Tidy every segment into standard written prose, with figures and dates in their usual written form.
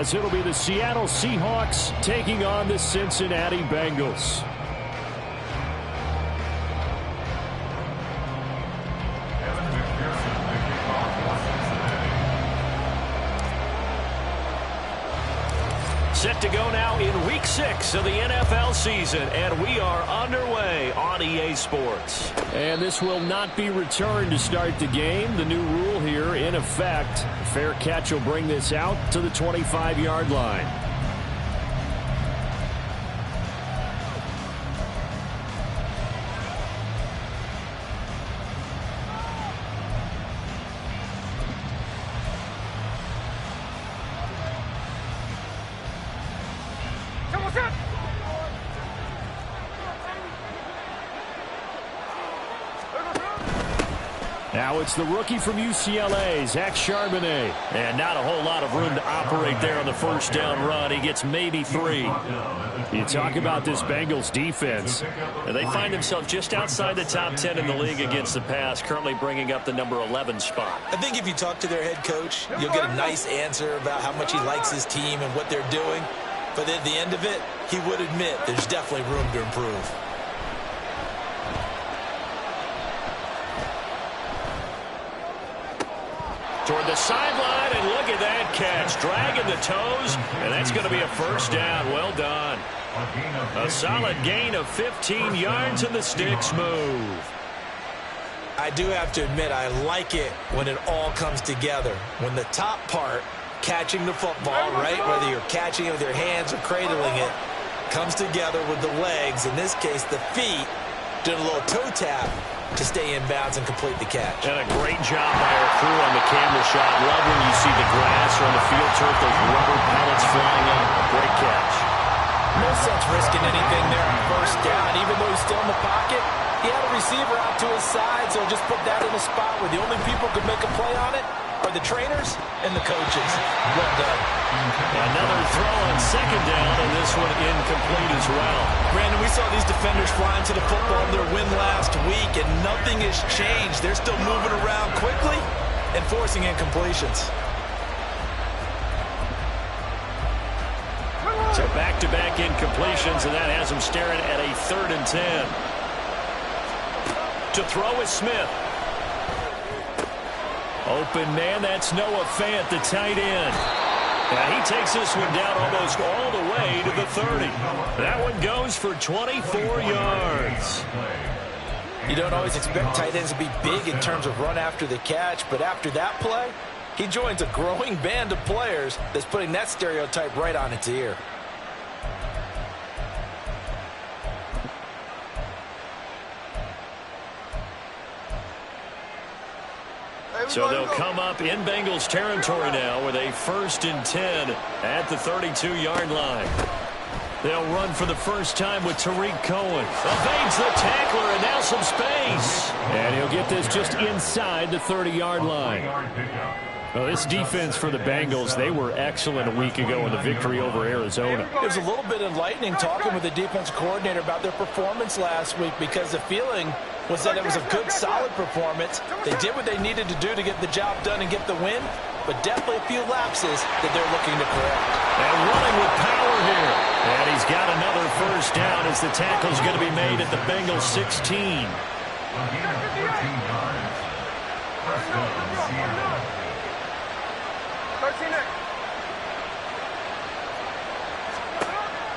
as it'll be the Seattle Seahawks taking on the Cincinnati Bengals. Set to go now in Week 6 of the NFL season, and we are underway on EA Sports. And this will not be returned to start the game. The new rule here in effect. Fair catch will bring this out to the 25-yard line. Now it's the rookie from UCLA, Zach Charbonnet. And not a whole lot of room to operate there on the first down run. He gets maybe 3. You talk about this Bengals defense. And they find themselves just outside the top 10 in the league against the pass, currently bringing up the number 11 spot. I think if you talk to their head coach, you'll get a nice answer about how much he likes his team and what they're doing. But at the end of it, he would admit there's definitely room to improve. Toward the sideline, and look at that catch. Dragging the toes, and that's going to be a first down. Well done. A solid gain of 15 yards, and the sticks move. I do have to admit, I like it when it all comes together. When the top part, catching the football, right, whether you're catching it with your hands or cradling it, comes together with the legs, in this case the feet, did a little toe tap to stay in bounds and complete the catch. And a great job by our crew on the camera shot. Love when you see the grass or on the field turf, those rubber pellets flying up. Great catch. No sense risking anything there on first down. Even though he's still in the pocket, he had a receiver out to his side, so just put that in a spot where the only people who could make a play on it are the trainers and the coaches. Well done. Another throw on second down, and this one incomplete as well. Brandon, we saw these defenders flying to the football in their win last week, and nothing has changed. They're still moving around quickly and forcing incompletions. So back-to-back incompletions, and that has them staring at a 3rd and 10. To throw is Smith. Open man, that's Noah Fant, the tight end. Now he takes this one down almost all the way to the 30. That one goes for 24 yards. You don't always expect tight ends to be big in terms of run after the catch, but after that play, he joins a growing band of players that's putting that stereotype right on its ear. So they'll come up in Bengals territory now with a 1st and 10 at the 32-yard line. They'll run for the first time with Tariq Cohen. Evades the tackler, and now some space. And he'll get this just inside the 30-yard line. Well, this defense for the Bengals, they were excellent a week ago in the victory over Arizona. It was a little bit enlightening talking with the defense coordinator about their performance last week, because the feeling was that it was a good, solid performance. They did what they needed to do to get the job done and get the win, but definitely a few lapses that they're looking to correct. And running with power here. And he's got another first down as the tackle's going to be made at the Bengals 16.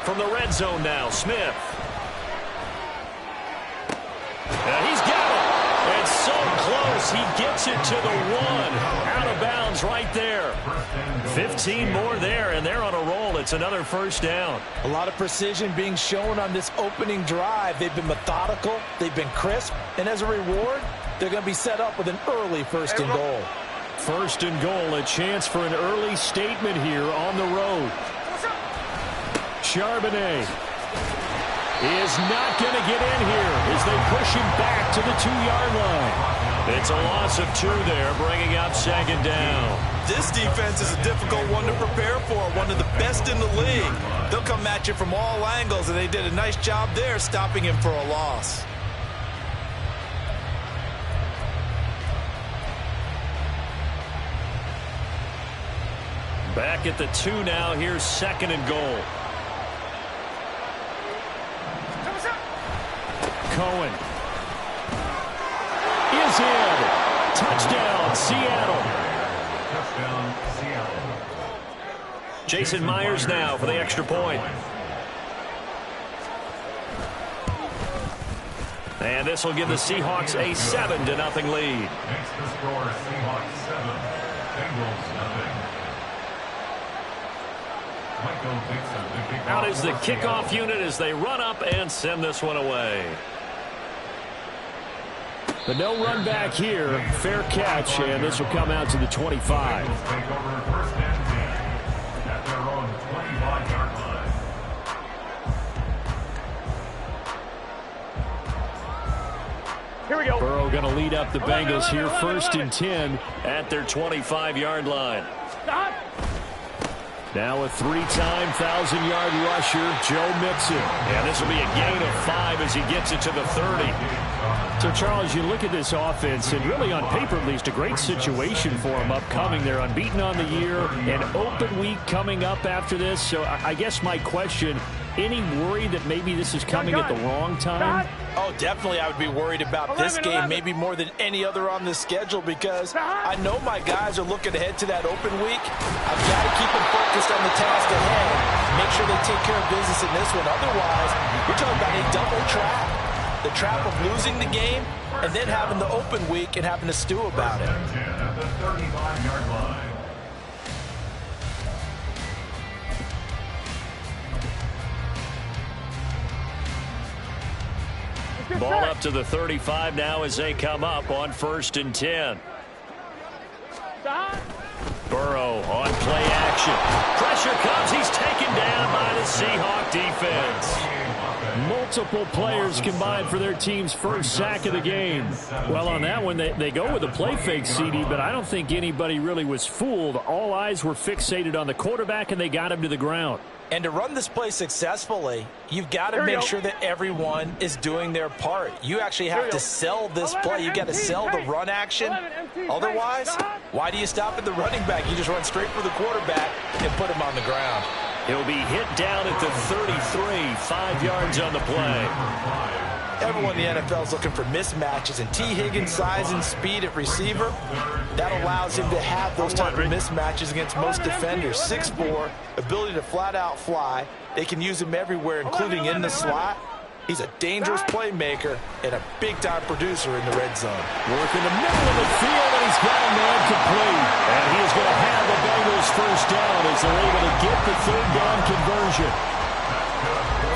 From the red zone now, Smith. And he's got it. And so close, he gets it to the 1. Out of bounds right there. 15 more there, and they're on a roll. It's another first down. A lot of precision being shown on this opening drive. They've been methodical, they've been crisp, and as a reward, they're going to be set up with an early 1st and goal. 1st and goal, a chance for an early statement here on the road. Charbonnet is not going to get in here as they push him back to the 2-yard line. It's a loss of 2 there, bringing up 2nd down. This defense is a difficult one to prepare for, one of the best in the league. They'll come at you from all angles, and they did a nice job there stopping him for a loss. Back at the 2 now. Here's 2nd and goal. Cohen is in. Touchdown, Seattle. Touchdown, Seattle. Jason Myers now for the extra point. And this will give the Seahawks a 7-0 lead. Makes the score Seahawks 7, Bengals 0. Michael Dixon, the kickoff. Out is the kickoff unit as they run up and send this one away. But no run back here. Fair catch, and this will come out to the 25. Bengals take over 1st and 10 at their own 25-yard line. Here we go. Burrow going to lead up the Bengals here. 1st and 10 at their 25-yard line. Stop. Now a 3-time 1,000-yard rusher, Joe Mixon. And this will be a gain of 5 as he gets it to the 30. So, Charles, you look at this offense, and really on paper at least, a great situation for them upcoming. They're unbeaten on the year, an open week coming up after this. So I guess my question, any worry that maybe this is coming at the wrong time? Oh, definitely I would be worried about this game, maybe more than any other on the schedule, because I know my guys are looking ahead to that open week. I've got to keep them focused on the task ahead, make sure they take care of business in this one. Otherwise, you're talking about a double trap. The trap of losing the game and then having the open week and having to stew about it. At the 35-yard line. Ball up to the 35 now as they come up on 1st and 10. Burrow on play action. Pressure comes. He's taken down by the Seahawk defense. Multiple players combined for their team's first sack of the game. Well, on that one, they go with a play fake, CD, but I don't think anybody really was fooled. All eyes were fixated on the quarterback, and they got him to the ground. And to run this play successfully, you've got to make sure that everyone is doing their part. You actually have to sell this play. You've got to sell the run action. Otherwise, why do you stop at the running back? You just run straight for the quarterback and put him on the ground. He'll be hit down at the 33, 5 yards on the play. Everyone in the NFL is looking for mismatches, and T. Higgins' size and speed at receiver, that allows him to have those type of mismatches against most defenders. 6'4", ability to flat-out fly. They can use him everywhere, including in the slot. He's a dangerous playmaker and a big-time producer in the red zone. Working the middle of the field, and he's got a man complete. And he is going to have the Bengals first down as they're able to get the 3rd down conversion.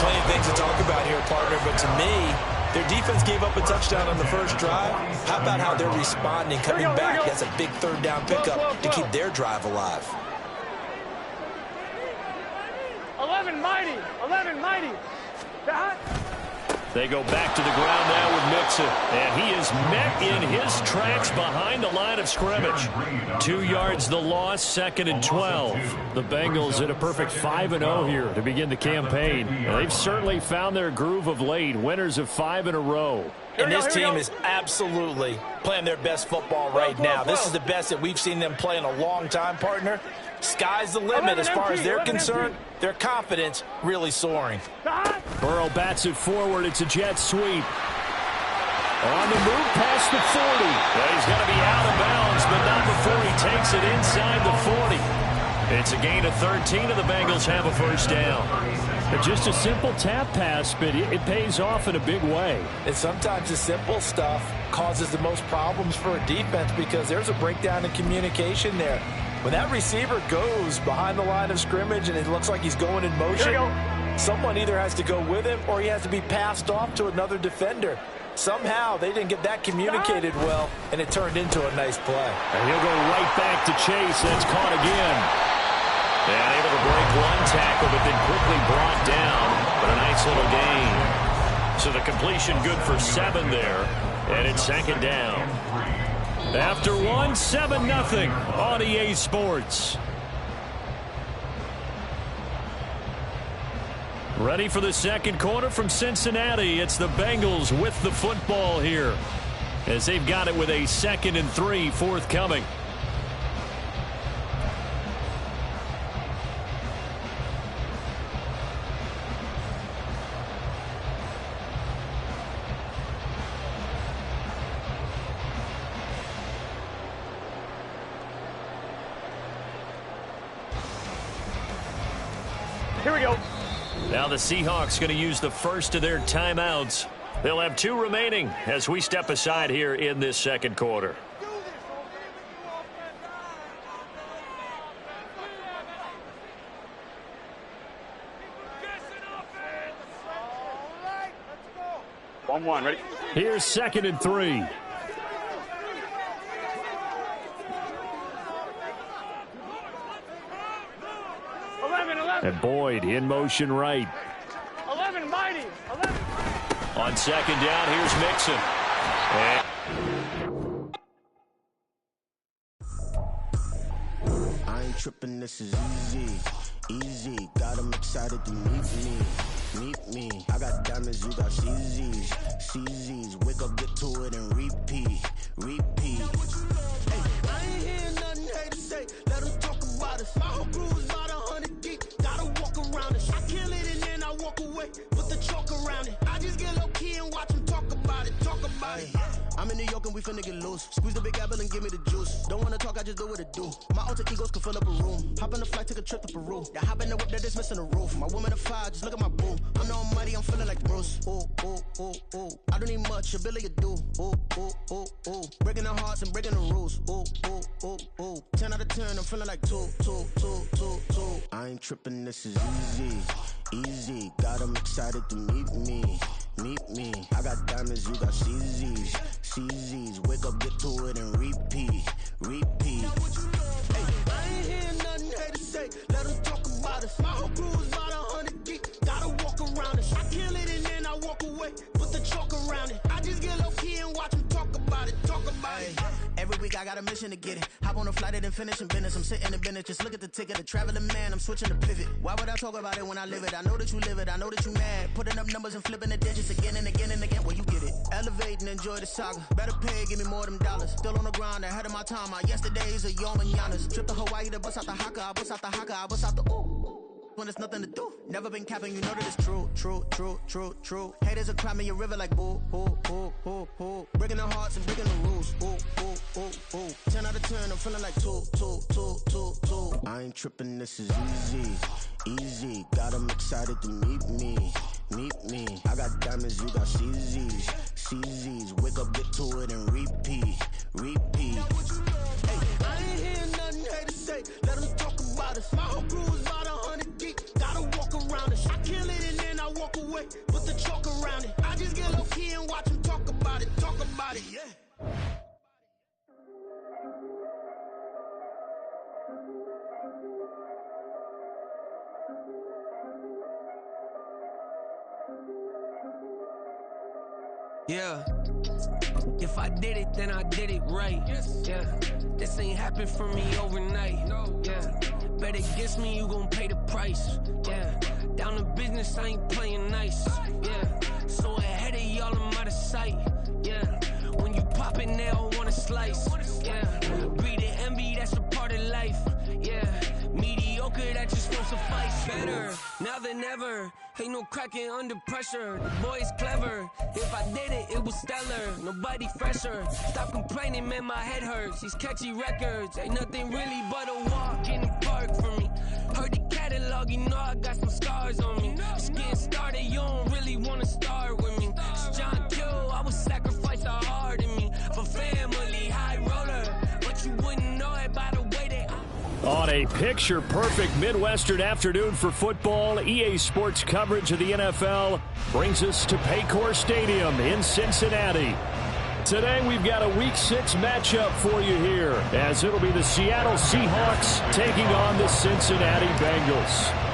Plenty of things to talk about here, partner, but to me, their defense gave up a touchdown on the first drive. How about how they're responding, coming back? That's a big 3rd down pickup to keep their drive alive. 11 mighty. They go back to the ground now with Mixon, and he is met in his tracks behind the line of scrimmage. 2 yards the loss, 2nd and 12. The Bengals in a perfect 5-0 here to begin the campaign. They've certainly found their groove of late, winners of 5 in a row. And this team is absolutely playing their best football right now. This is the best that we've seen them play in a long time, partner. Sky's the limit as far as they're concerned. Their confidence really soaring. Burrow bats it forward. It's a jet sweep. On the move past the 40. Well, he's going to be out of bounds, but not before he takes it inside the 40. It's a gain of 13, and the Bengals have a first down. But just a simple tap pass, but it pays off in a big way. And sometimes the simple stuff causes the most problems for a defense because there's a breakdown in communication there. When that receiver goes behind the line of scrimmage and it looks like he's going in motion, someone either has to go with him or he has to be passed off to another defender. Somehow they didn't get that communicated well, and it turned into a nice play. And he'll go right back to Chase, and it's caught again. And able to break one tackle, but then quickly brought down. But a nice little gain. So the completion good for 7 there, and it's 2nd down. After 7-0 on EA Sports. Ready for the 2nd quarter from Cincinnati. It's the Bengals with the football here, as they've got it with a 2nd and 3 forthcoming. Here we go. Now the Seahawks going to use the first of their timeouts. They'll have 2 remaining as we step aside here in this second quarter. One, ready? Here's 2nd and 3. And Boyd in motion right. 11, mighty. 11. On 2nd down, here's Mixon. I ain't tripping, this is easy. Easy, got them excited to meet me. Meet me. I got diamonds, you got CZs. CZs, wake up, get to it, and repeat. Repeat. Hey, I ain't hearing nothing hate to say. Let them talk about us. My whole crew is about 100 deep. Gotta walk around it. I kill it and then I walk away. Put the chalk around it. I just get low key and watch them talk about it. Talk about it. I'm in New York and we finna get loose. Squeeze the big apple and give me the juice. Don't wanna talk, I just do what it do. My alter egos can fill up a room. Hop on the flight, take a trip to Peru. They hop in the whip, they're just missing the roof. My woman a fire, just look at my boo. I'm no money, I'm feeling like Bruce. Ooh, ooh, ooh, ooh. I don't need much, ability to do. Ooh, ooh, ooh, ooh. Breaking the hearts and breaking the rules. Ooh, ooh, ooh, ooh. 10 out of 10, I'm feeling like 2. I ain't tripping, this is easy. Easy, got them excited to meet me. Meet me. I got diamonds, you got CZs. CZs, wake up, get to it, and repeat. Repeat. Hey, I ain't hearing nothing hate to say. Let them talk about us. My whole crew is about 100 deep. Gotta walk around us. I kill it and then I walk away. Put the chalk around it. I just get low key and watch them talk about it. Talk about it. Every week I got a mission to get it. Hop on a flight and then finish in business. I'm sitting in business. Just look at the ticket. A traveling man, I'm switching the pivot. Why would I talk about it when I live it? I know that you live it. I know that you mad. Putting up numbers and flipping the digits again and again and again. Well, you get it. Elevate and enjoy the saga. Better pay, give me more than dollars. Still on the grind, ahead of my time. My yesterdays are your mananas. Trip to Hawaii to bust out the haka. I bust out the haka. I bust out the ooh. When there's nothing to do. Never been capping, you know that it's true. True. Haters are climbing your river like boo. Breaking the hearts and breaking the rules. Ooh. 10 out of 10, I'm feeling like 2. I ain't tripping, this is easy. Easy, got them excited to meet me. Meet me. I got diamonds, you got CZs. CZs, wake up, get to it, and repeat. Repeat. Hey, I ain't hearing nothing hate to say. Let them talk about us. My whole crew is about 100 deep. Gotta walk around us. I kill it and then I walk away. Put the chalk around it. I just get low key and watch them talk about it. Talk about it, yeah. Yeah, if I did it, then I did it right. Yeah, this ain't happened for me overnight. Yeah, bet against me, you gon' pay the price. Yeah, down to business, I ain't playing nice. Yeah, so ahead of y'all, I'm out of sight. Yeah, when you pop it, they all wanna slice. Yeah, greed and envy, that's a part of life. Yeah, mediocre, that just won't suffice. Better now than ever. Ain't no cracking under pressure. The boy is clever. If I did it, it was stellar. Nobody fresher. Stop complaining, man, my head hurts. These catchy records ain't nothing really but a walk in the park for me. Heard the catalog, you know I got some scars on me. Just getting started, you don't really wanna start with me. It's John Q, I would sacrifice a heart in me for family, high roller. But you wouldn't know it by the way they. On a picture-perfect Midwestern afternoon for football, EA Sports coverage of the NFL brings us to Paycor Stadium in Cincinnati. Today we've got a Week 6 matchup for you here, as it'll be the Seattle Seahawks taking on the Cincinnati Bengals.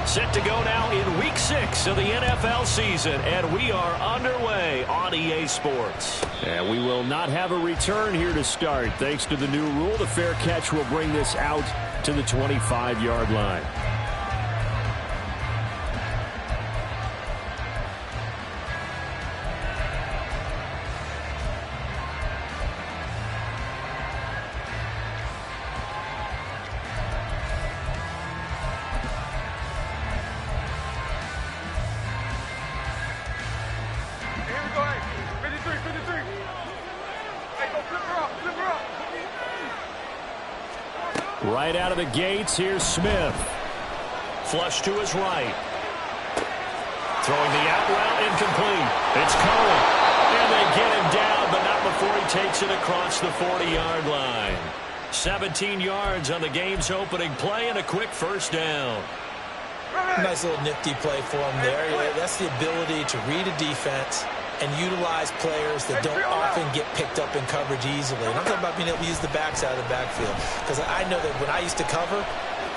Set to go now in Week 6 of the NFL season, and we are underway on EA Sports. And we will not have a return here to start. Thanks to the new rule, the fair catch will bring this out to the 25-yard line. Right out of the gates, here's Smith. Flush to his right. Throwing the out route, incomplete. It's Cohen. And they get him down, but not before he takes it across the 40-yard line. 17 yards on the game's opening play and a quick first down. Nice little nifty play for him there. Yeah, that's the ability to read a defense and utilize players that don't often get picked up in coverage easily. And I'm talking about being able to use the backside of the backfield. Because I know that when I used to cover,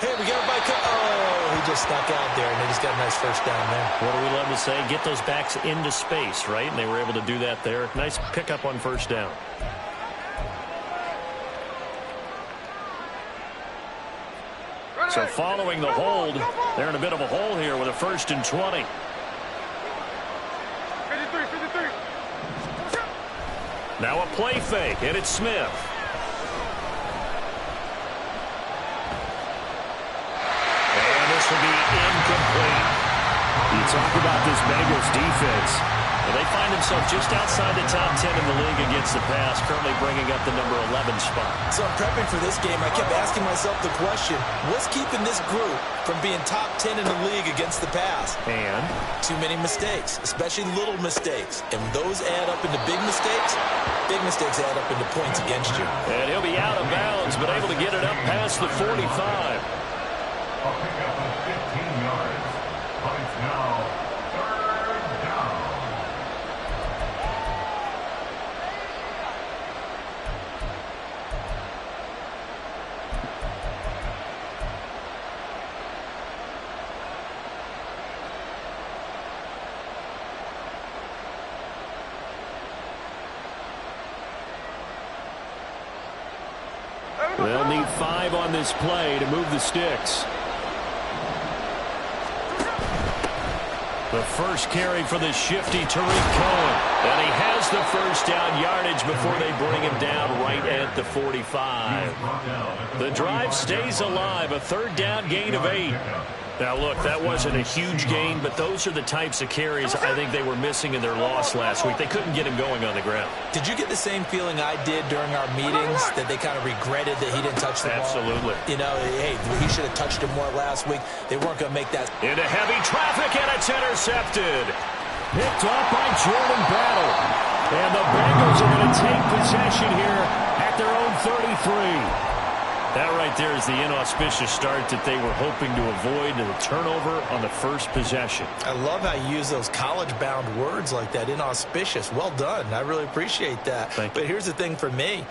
hey, we got everybody. Oh, he just snuck out there, and they just got a nice first down there. What do we love to say? Get those backs into space, right? And they were able to do that there. Nice pickup on first down. So following the hold, they're in a bit of a hole here with a 1st and 20. 53. Now a play fake, and it's Smith. And this will be incomplete. You talk about this Bengals defense. Well, they find themselves just outside the top 10 in the league against the pass, currently bringing up the number 11 spot. So I'm prepping for this game. I kept asking myself the question, what's keeping this group from being top 10 in the league against the pass? And? Too many mistakes, especially little mistakes. And when those add up into big mistakes add up into points against you. And he'll be out of bounds, but able to get it up past the 45. A pickup of 15 yards. But it's now 3rd down. They'll need 5 on this play to move the sticks. The first carry for the shifty Tariq Cohen. And he has the first down yardage before they bring him down right at the 45. The drive stays alive. A 3rd down gain of 8. Now, look, that wasn't a huge gain, but those are the types of carries I think they were missing in their loss last week. They couldn't get him going on the ground. Did you get the same feeling I did during our meetings, that they kind of regretted that he didn't touch the ball? Absolutely. You know, hey, he should have touched it more last week. They weren't going to make that. Into heavy traffic, and it's intercepted. Picked off by Jordan Battle. And the Bengals are going to take possession here at their own 33. That right there is the inauspicious start that they were hoping to avoid, and the turnover on the first possession. I love how you use those college-bound words like that, inauspicious. Well done. I really appreciate that. But here's the thing for me.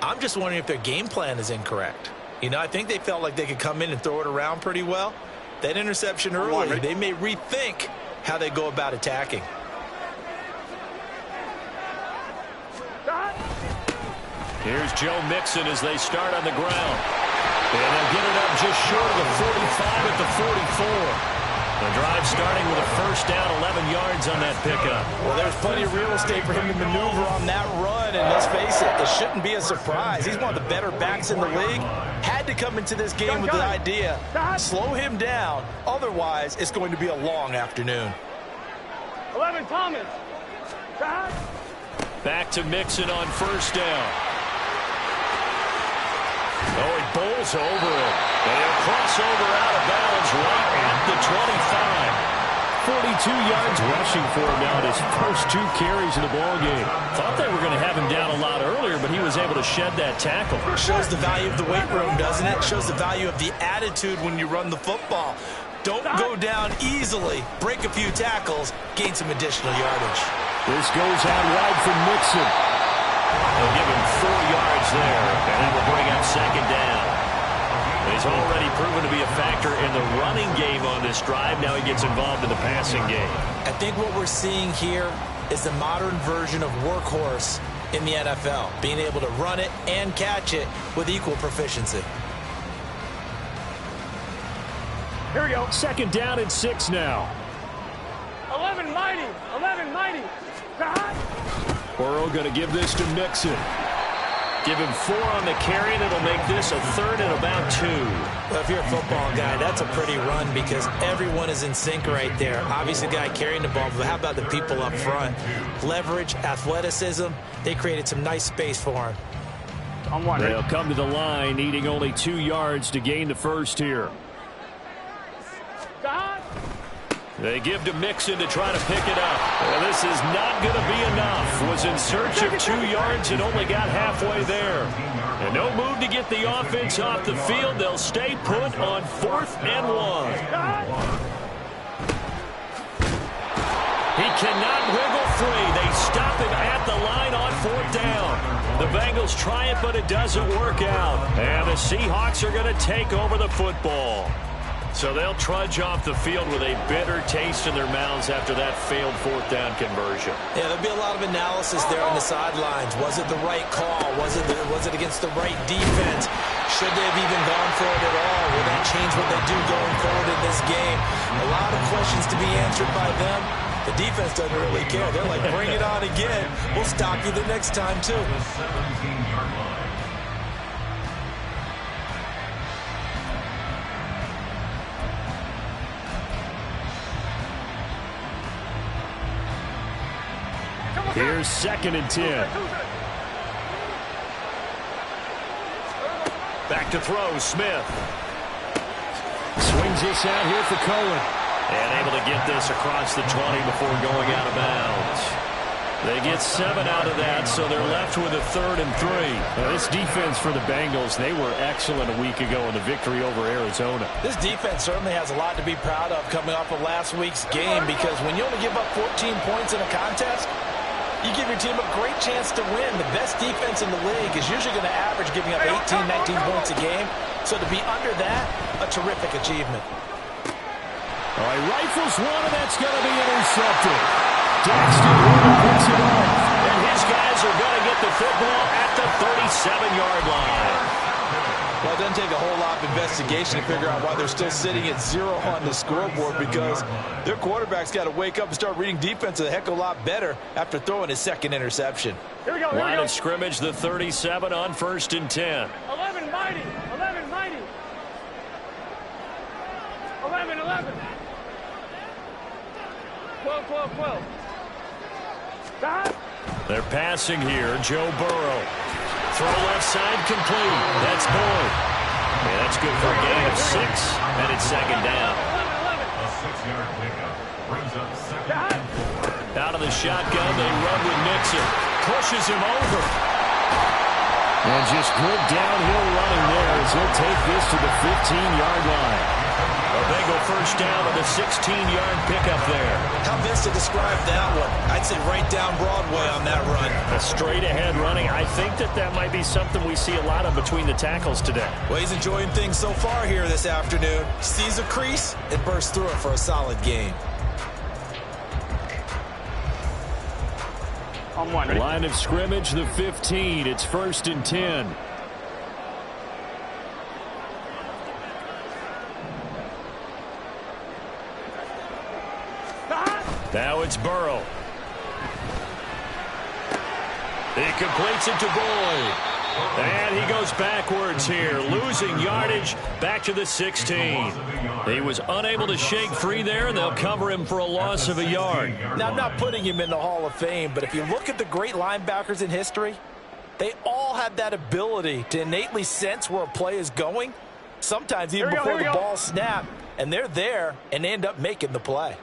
I'm just wondering if their game plan is incorrect. You know, I think they felt like they could come in and throw it around pretty well. That interception early, they may rethink how they go about attacking. Here's Joe Mixon as they start on the ground. And they'll get it up just short of the 45 at the 44. The drive starting with a first down, 11 yards on that pickup. Well, there's plenty of real estate for him to maneuver on that run, and let's face it, it shouldn't be a surprise. He's one of the better backs in the league. Had to come into this game with the idea, slow him down, otherwise it's going to be a long afternoon. 11, Thomas. Back to Mixon on first down. Oh, he bowls over it. And he'll cross over out of bounds right at the 25. 42 yards rushing for him now in his first 2 carries in the ballgame. Thought they were going to have him down a lot earlier, but he was able to shed that tackle. Shows the value of the weight room, doesn't it? Shows the value of the attitude when you run the football. Don't go down easily. Break a few tackles. Gain some additional yardage. This goes out wide for Mixon. They'll give him 4 yards there, and that will bring up second down. He's already proven to be a factor in the running game on this drive. Now he gets involved in the passing game. I think what we're seeing here is the modern version of workhorse in the NFL, being able to run it and catch it with equal proficiency. Here we go. Second down and 6 now. 11 mighty. 11 mighty. Burrow going to give this to Mixon. Give him 4 on the carry, and it'll make this a 3rd and about 2. Well, if you're a football guy, that's a pretty run because everyone is in sync right there. Obviously, the guy carrying the ball, but how about the people up front? Leverage, athleticism, they created some nice space for him. They'll come to the line, needing only 2 yards to gain the first here. They give to Mixon to try to pick it up. Well, this is not going to be enough. Was in search of 2 yards and only got halfway there. And no move to get the offense off the field. They'll stay put on 4th and 1. He cannot wiggle free. They stop him at the line on 4th down. The Bengals try it, but it doesn't work out. And the Seahawks are going to take over the football. So they'll trudge off the field with a bitter taste in their mouths after that failed 4th down conversion. Yeah, there'll be a lot of analysis there on the sidelines. Was it the right call? Was it against the right defense? Should they have even gone for it at all? Will that change what they do going forward in this game? A lot of questions to be answered by them. The defense doesn't really care. They're like, bring it on again. We'll stop you the next time, too. Here's 2nd and 10. Back to throw, Smith. Swings this out here for Cohen. And able to get this across the 20 before going out of bounds. They get 7 out of that, so they're left with a 3rd and 3. Now, this defense for the Bengals, they were excellent a week ago in the victory over Arizona. This defense certainly has a lot to be proud of coming off of last week's game, because when you only give up 14 points in a contest, you give your team a great chance to win. The best defense in the league is usually going to average giving up 18, 19 points a game. So to be under that, a terrific achievement. All right, rifles one, and that's going to be intercepted. Daxton picks it up, and his guys are going to get the football at the 37-yard line. Well, it doesn't take a whole lot of investigation to figure out why they're still sitting at 0 on the scoreboard, because their quarterback's got to wake up and start reading defense a heck of a lot better after throwing his 2nd interception. Here we go. Line of scrimmage, the 37 on 1st and 10. 11 mighty. 11 mighty. 11, 11. 12, 12, 12. Stop. They're passing here. Joe Burrow. Throw left side complete. That's Boyd. Yeah, that's good for a gain of 6, and it's 2nd down. A 6-yard pickup brings up 2nd and 4. Out of the shotgun, they run with Mixon. Pushes him over. And just good downhill running there as he'll take this to the 15-yard line. A Bengal 1st down with a 16-yard pickup there. How best to describe that one? I'd say right down Broadway on that run. A straight-ahead running. I think that might be something we see a lot of between the tackles today. Well, he's enjoying things so far here this afternoon. Sees a crease and bursts through it for a solid gain. On 1. Line of scrimmage, the 15. It's 1st and 10. Now it's Burrow. He completes it to Boyd. And he goes backwards here, losing yardage back to the 16. He was unable to shake free there, and they'll cover him for a loss of a yard. Now, I'm not putting him in the Hall of Fame, but if you look at the great linebackers in history, they all have that ability to innately sense where a play is going, sometimes even before the ball snaps, and they're there and end up making the play.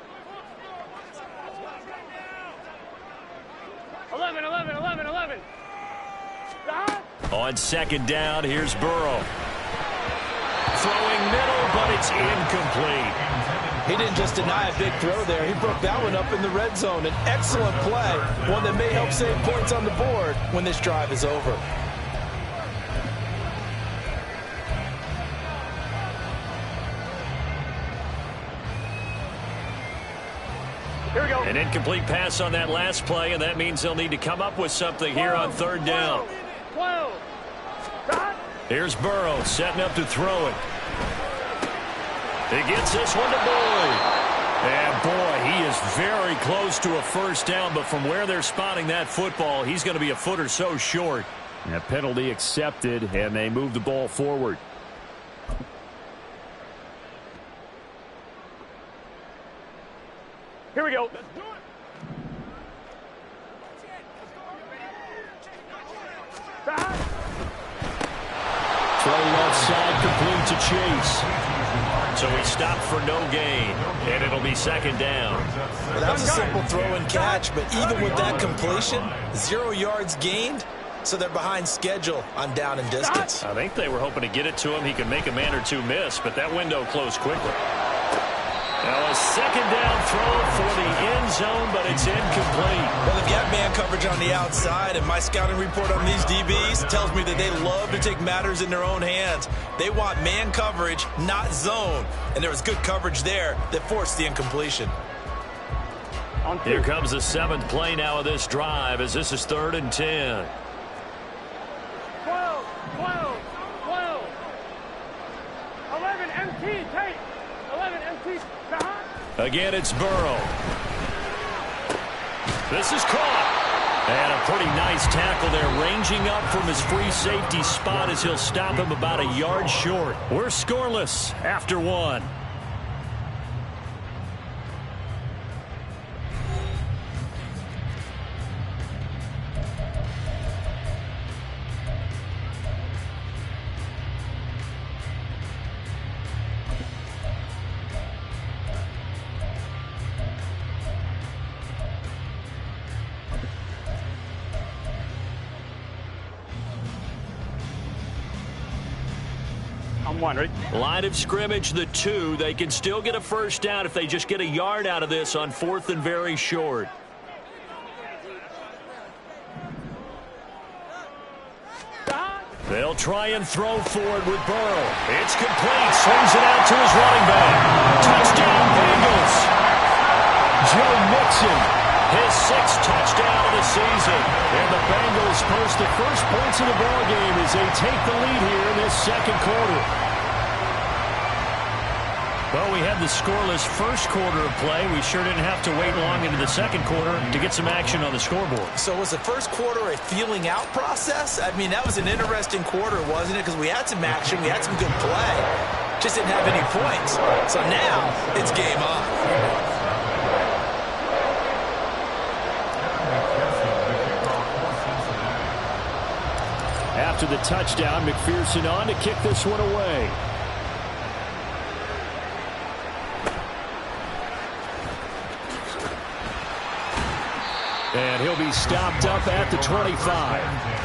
11, 11, 11, 11. Stop. On 2nd down, here's Burrow. Throwing middle, but it's incomplete. He didn't just deny a big throw there. He broke that one up in the red zone. An excellent play, one that may help save points on the board when this drive is over. Here we go. An incomplete pass on that last play, and that means they'll need to come up with something here on 3rd down. 12. Stop. Here's Burrow setting up to throw it. He gets this one to Boyd. And, boy, he is very close to a 1st down, but from where they're spotting that football, he's going to be a foot or so short. And a penalty accepted, and they move the ball forward. Here we go. Stop. Throw left side complete to Chase. So he stopped for no gain, and it'll be second down. Well, that was a simple throw and catch, but even with that completion, 0 yards gained, so they're behind schedule on down and distance. I think they were hoping to get it to him. He could make a man or two miss, but that window closed quickly. Now a second down throw for the end zone, but it's incomplete. Well, they've got man coverage on the outside, and my scouting report on these DBs tells me that they love to take matters in their own hands. They want man coverage, not zone. And there was good coverage there that forced the incompletion. Here comes the 7th play now of this drive, as this is 3rd and 10. 12, 12, 12. 11 MT, take. 11 MT, Again, it's Burrow. This is caught. And a pretty nice tackle there, ranging up from his free safety spot as he'll stop him about a yard short. We're scoreless after 1. Line of scrimmage, the 2. They can still get a first down if they just get a yard out of this on 4th and very short. They'll try and throw forward with Burrow. It's complete. Swings it out to his running back. Touchdown, Bengals. Joe Mixon, his 6th touchdown of the season. And the Bengals post the first points of the ballgame as they take the lead here in this second quarter. Well, we had the scoreless first quarter of play. We sure didn't have to wait long into the second quarter to get some action on the scoreboard. So was the first quarter a feeling out process? I mean, that was an interesting quarter, wasn't it? Because we had some action, we had some good play. Just didn't have any points. So now it's game on. After the touchdown, McPherson on to kick this one away. And he'll be stopped up at the 25.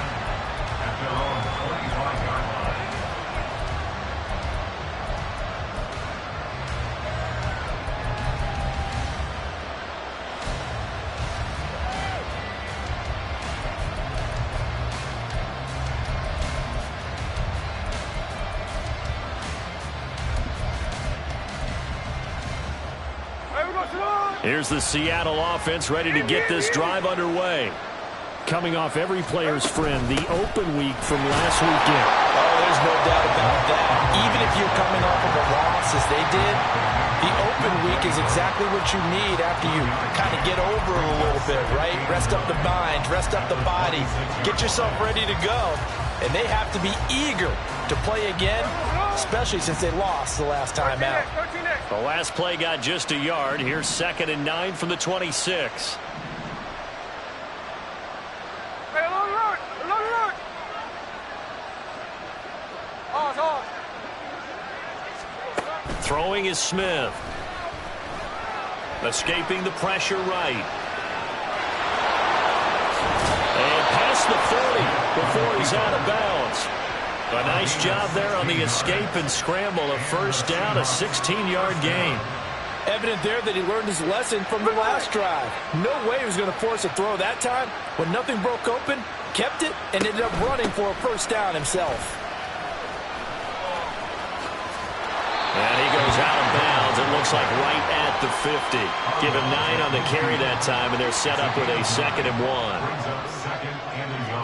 Here's the Seattle offense ready to get this drive underway. Coming off every player's friend, the open week from last weekend. Oh, there's no doubt about that. Even if you're coming off of a loss as they did, the open week is exactly what you need after you kind of get over it a little bit, right? Rest up the mind, rest up the body, get yourself ready to go. And they have to be eager to play again, especially since they lost the last time out. The last play got just a yard. Here's 2nd and 9 from the 26. Throwing is Smith. Escaping the pressure right. And past the 40 before he's out of bounds. A nice job there on the escape and scramble. A first down, a 16-yard gain. Evident there that he learned his lesson from the last drive. No way he was going to force a throw that time. When nothing broke open, kept it, and ended up running for a first down himself. And he goes out of bounds. It looks like right at the 50. Give him 9 on the carry that time, and they're set up with a 2nd and 1.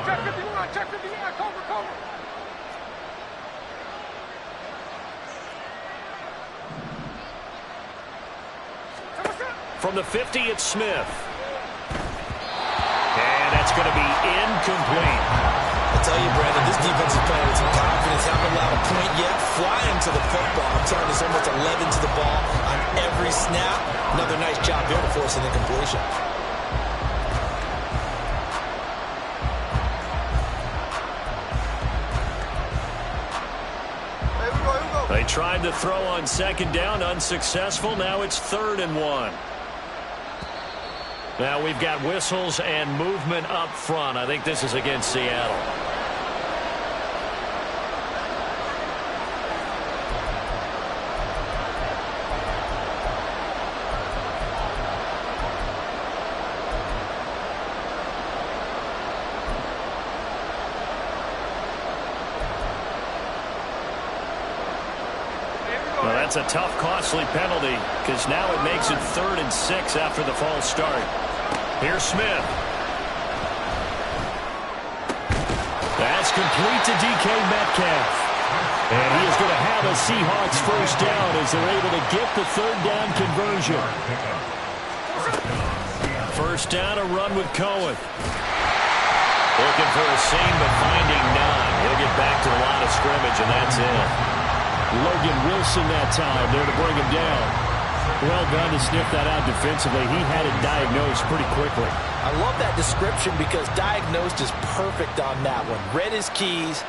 Check 51, check 51, cover, cover. From the 50, it's Smith. And that's going to be incomplete. I tell you, Brandon, this defense is playing with some confidence. Haven't allowed a point yet. Flying to the football. I'm telling you, there's almost 11 to the ball on every snap. Another nice job there to force an incompletion. Here we go, here we go. They tried to throw on second down, unsuccessful. Now it's 3rd and 1. Now we've got whistles and movement up front. I think this is against Seattle. Well, that's a tough, costly penalty because now it makes it 3rd and 6 after the false start. Here's Smith. That's complete to DK Metcalf. And he is going to have a Seahawks first down as they're able to get the 3rd down conversion. First down, a run with Cohen. Looking for a seam, but finding none. He'll get back to the line of scrimmage, and that's it. Logan Wilson that time there to bring him down. Well done to sniff that out defensively. He had it diagnosed pretty quickly. I love that description because diagnosed is perfect on that one. Read his keys,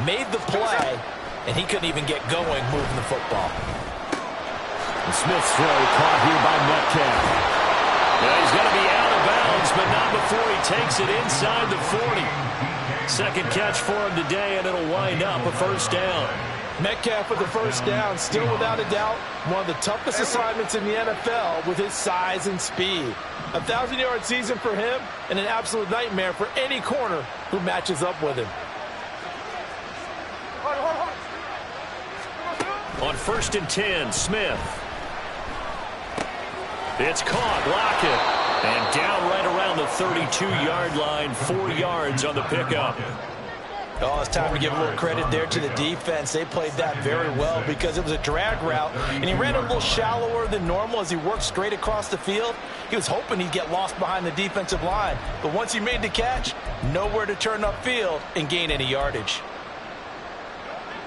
made the play, and he couldn't even get going moving the football. And Smith's throw caught here by Metcalf. Yeah, he's going to be out of bounds, but not before he takes it inside the 40. Second catch for him today, and it'll wind up a first down. Metcalf with the first down, still without a doubt, one of the toughest assignments in the NFL with his size and speed. 1,000-yard season for him and an absolute nightmare for any corner who matches up with him. On 1st and 10, Smith. It's caught, Lockett. And down right around the 32-yard line, 4 yards on the pickup. Oh, it's time to give a little credit there to the defense. They played that very well because it was a drag route, and he ran a little shallower than normal as he worked straight across the field. He was hoping he'd get lost behind the defensive line, but once he made the catch, nowhere to turn upfield and gain any yardage.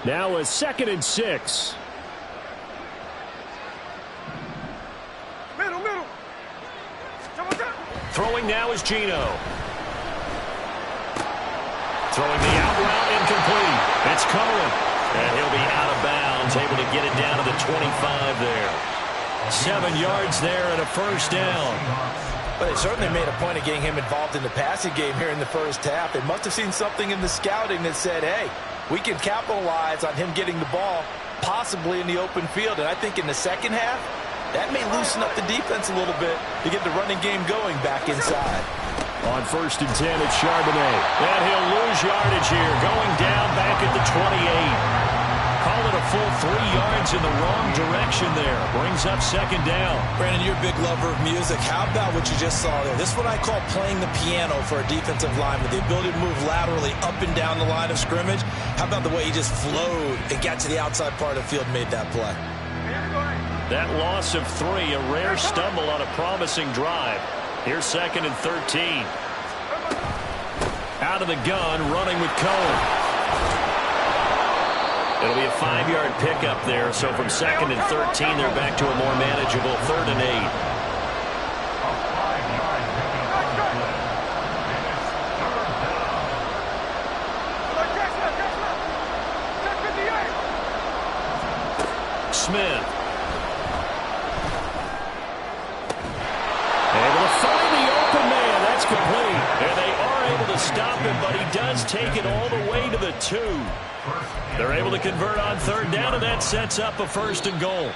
Now a 2nd and 6. Middle. Throwing now is Geno. Throwing the out route, incomplete. It's Cohen. And he'll be out of bounds, able to get it down to the 25 there. 7 yards there and a first down. But they certainly made a point of getting him involved in the passing game here in the first half. They must have seen something in the scouting that said, hey, we can capitalize on him getting the ball, possibly in the open field. And I think in the second half, that may loosen up the defense a little bit to get the running game going back inside. On 1st and 10, it's Charbonnet. And he'll lose yardage here, going down back at the 28. Call it a full 3 yards in the wrong direction there. Brings up 2nd down. Brandon, you're a big lover of music. How about what you just saw there? This is what I call playing the piano for a defensive lineman. The ability to move laterally up and down the line of scrimmage. How about the way he just flowed and got to the outside part of the field and made that play? That loss of 3, a rare stumble on a promising drive. Here's 2nd and 13. Out of the gun, running with Cohen. It'll be a 5-yard pickup there, so from 2nd and 13, they're back to a more manageable 3rd and 8. Smith. Able to find the open man. That's complete. And they are able to stop him, but he does take it all the way to the 2. They're able to convert on 3rd down, and that sets up a 1st and goal.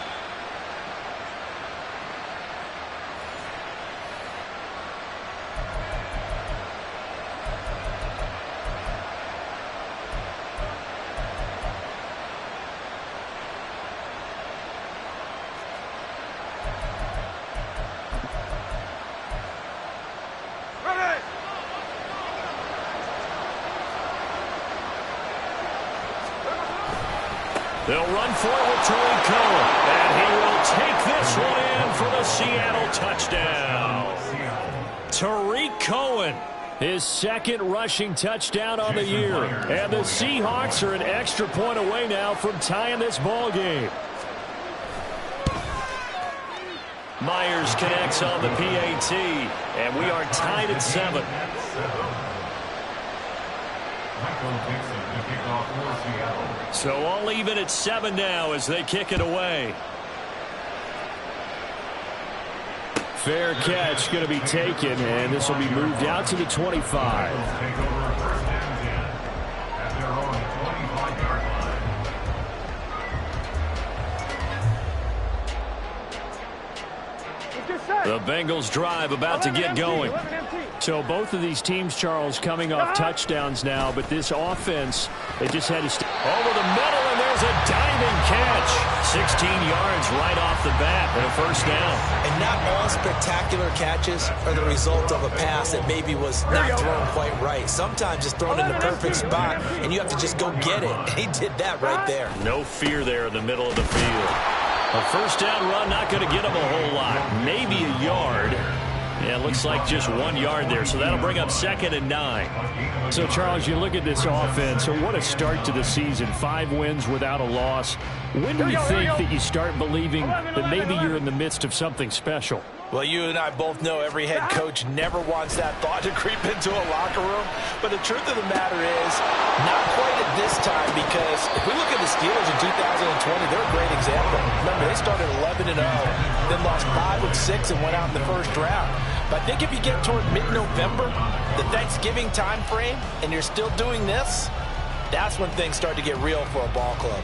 They'll run forward to Cohen, and he will take this one in for the Seattle touchdown. Tariq Cohen, his 2nd rushing touchdown on the year. And the Seahawks are an extra point away now from tying this ball game. Myers connects on the PAT, and we are tied at 7. Michael Dixon. the kickoff for Seattle. So all even at 7 now as they kick it away. Fair catch going to be taken, and this will be moved out to the 25. Take over first and 10 at their own 25-yard line. The Bengals drive about to get going. So both of these teams, Charles, coming off touchdowns now, but this offense, they just had to over the middle, and there's a diving catch. 16 yards right off the bat and a first down. And not all spectacular catches are the result of a pass that maybe was not thrown quite right. Sometimes it's thrown in the perfect spot, and you have to just go get it. And he did that right there. No fear there in the middle of the field. A first down run, not going to get him a whole lot. Maybe a yard. Yeah, it looks like just 1 yard there, so that'll bring up 2nd and 9. So, Charles, you look at this offense, so what a start to the season. 5 wins without a loss. When do you think that you start believing that maybe you're in the midst of something special? Well, you and I both know every head coach never wants that thought to creep into a locker room. But the truth of the matter is, not quite at this time, because if we look at the Steelers in 2020, they're a great example. Remember, they started 11-0, then lost 5 of 6 and went out in the first round. But I think if you get toward mid-November, the Thanksgiving time frame, and you're still doing this, that's when things start to get real for a ball club.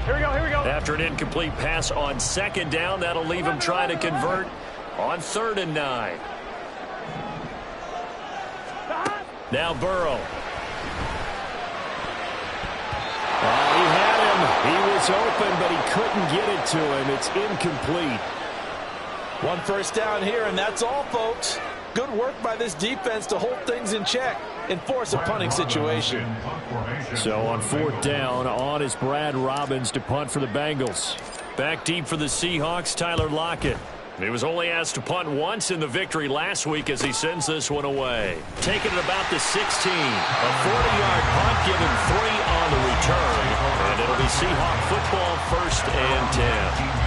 Here we go, here we go. After an incomplete pass on 2nd down, that'll leave him trying to convert on 3rd and 9. Now Burrow. Oh, he had him. He was open, but he couldn't get it to him. It's incomplete. 1 first down here, and that's all, folks. Good work by this defense to hold things in check and force a punting situation. So on 4th down, on is Brad Robbins to punt for the Bengals. Back deep for the Seahawks, Tyler Lockett. He was only asked to punt once in the victory last week as he sends this one away. Taking it about the 16. A 40-yard punt, given 3 on the return. And it'll be Seahawk football, 1st and 10.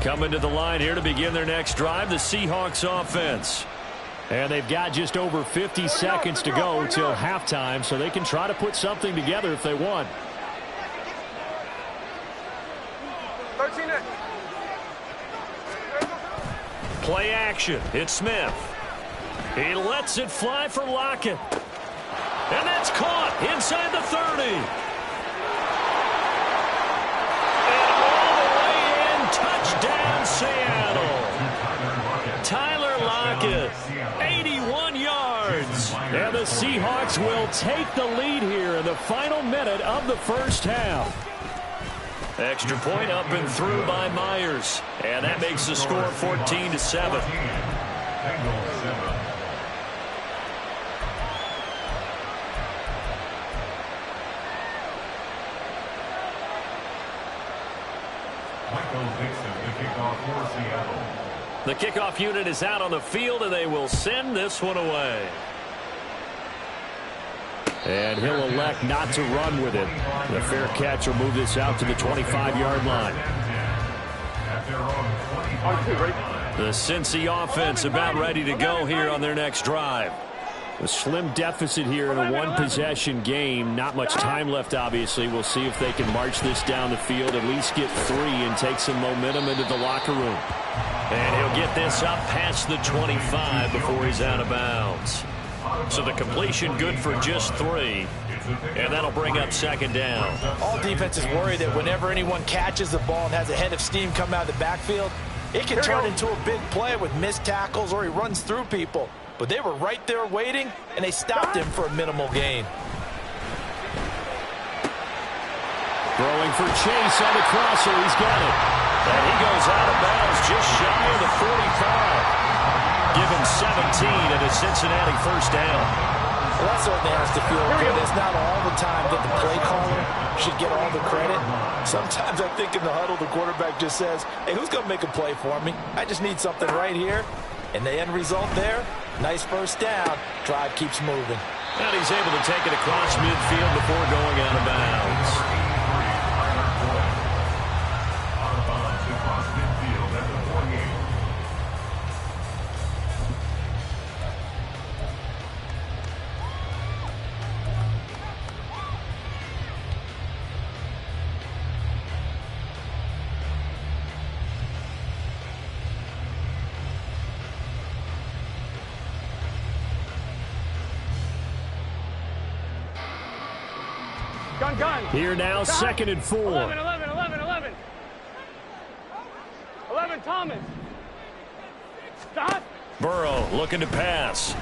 Coming to the line here to begin their next drive, the Seahawks offense. And they've got just over 50 seconds to go till halftime, so they can try to put something together if they want. 13. Play action. It's Smith. He lets it fly for Lockett. And that's caught inside the 30. Touchdown, Seattle. Tyler Lockett, 81 yards. And the Seahawks will take the lead here in the final minute of the first half. Extra point up and through by Myers. And that makes the score 14-7. The kickoff unit is out on the field, and they will send this one away. And he'll elect not to run with it. The fair catch will move this out to the 25-yard line. The Cincy offense about ready to go here on their next drive. A slim deficit here in a one-possession game. Not much time left, obviously. We'll see if they can march this down the field, at least get 3 and take some momentum into the locker room. And he'll get this up past the 25 before he's out of bounds. So the completion good for just 3. And that'll bring up 2nd down. All defenses worry that whenever anyone catches the ball and has a head of steam come out of the backfield, it can turn into a big play with missed tackles or he runs through people. But they were right there waiting, and they stopped him for a minimal gain. Throwing for Chase on the crosser. He's got it. And he goes out of bounds just shy of the 45. Give him 17 and a Cincinnati first down. Well, that certainly has to feel good. It's not all the time that the play caller should get all the credit. Sometimes I think in the huddle, the quarterback just says, hey, who's going to make a play for me? I just need something right here. And the end result there, nice first down. Drive keeps moving. And he's able to take it across midfield before going out of bounds. gun. Here now, Stop. 2nd and 4. 11. 11, Thomas. Stop. Burrow looking to pass.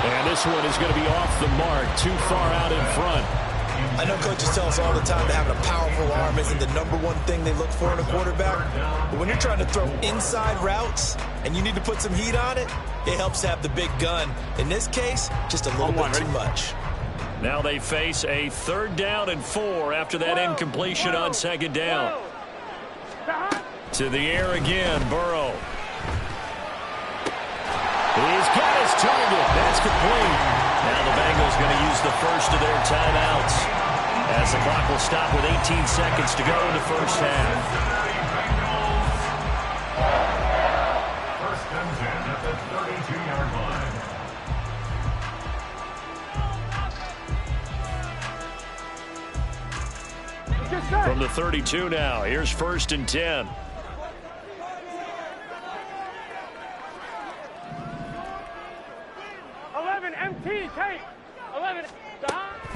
And this one is going to be off the mark, too far out in front. I know coaches tell us all the time that having a powerful arm isn't the #1 thing they look for in a quarterback. But when you're trying to throw inside routes and you need to put some heat on it, it helps to have the big gun. In this case, just a little bit too much. Now they face a 3rd down and 4 after that incompletion on 2nd down. To the air again, Burrow. He's got his target. That's complete. Now the Bengals going to use the first of their timeouts as the clock will stop with 18 seconds to go in the first half. First and 10 at the 32-yard line. From the 32 now, here's 1st and 10. Tape. 11.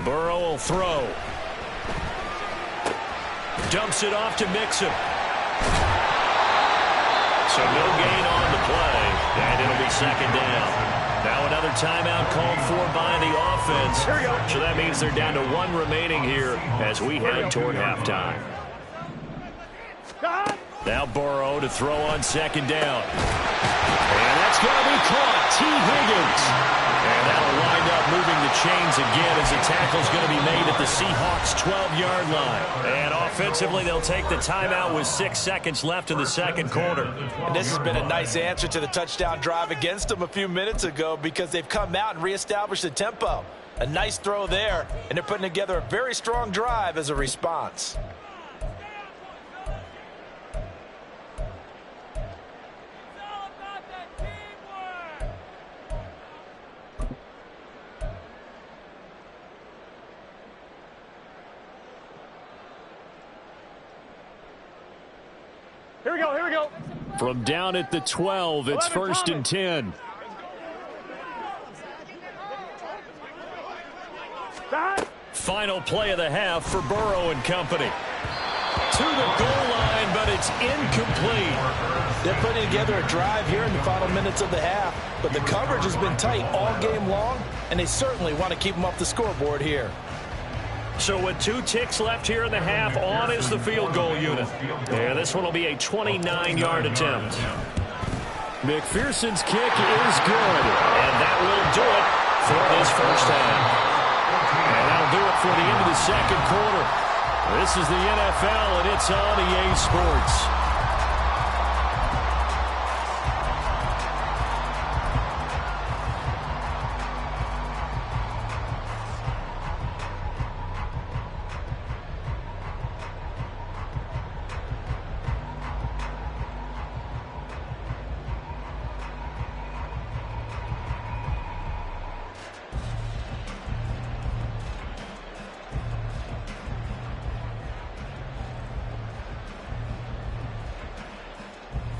Burrow will throw. Dumps it off to Mixon. So no gain on the play, and it'll be 2nd down. Now another timeout called for by the offense. Here we go. So that means they're down to 1 remaining here as we head toward halftime. Now Burrow to throw on 2nd down. And that's going to be caught. T. Higgins. And that'll wind up moving the chains again as the tackle's going to be made at the Seahawks' 12-yard line. And offensively, they'll take the timeout with 6 seconds left in the 2nd quarter. And this has been a nice answer to the touchdown drive against them a few minutes ago because they've come out and reestablished the tempo. A nice throw there, and they're putting together a very strong drive as a response. Here we go. From down at the 12, it's 1st and 10. Final play of the half for Burrow and company. To the goal line, but it's incomplete. They're putting together a drive here in the final minutes of the half, but the coverage has been tight all game long, and they certainly want to keep them off the scoreboard here. So with 2 ticks left here in the half, on is the field goal unit. And this one will be a 29-yard attempt. McPherson's kick is good. And that will do it for this first half. And that'll do it for the end of the 2nd quarter. This is the NFL, and it's on EA Sports.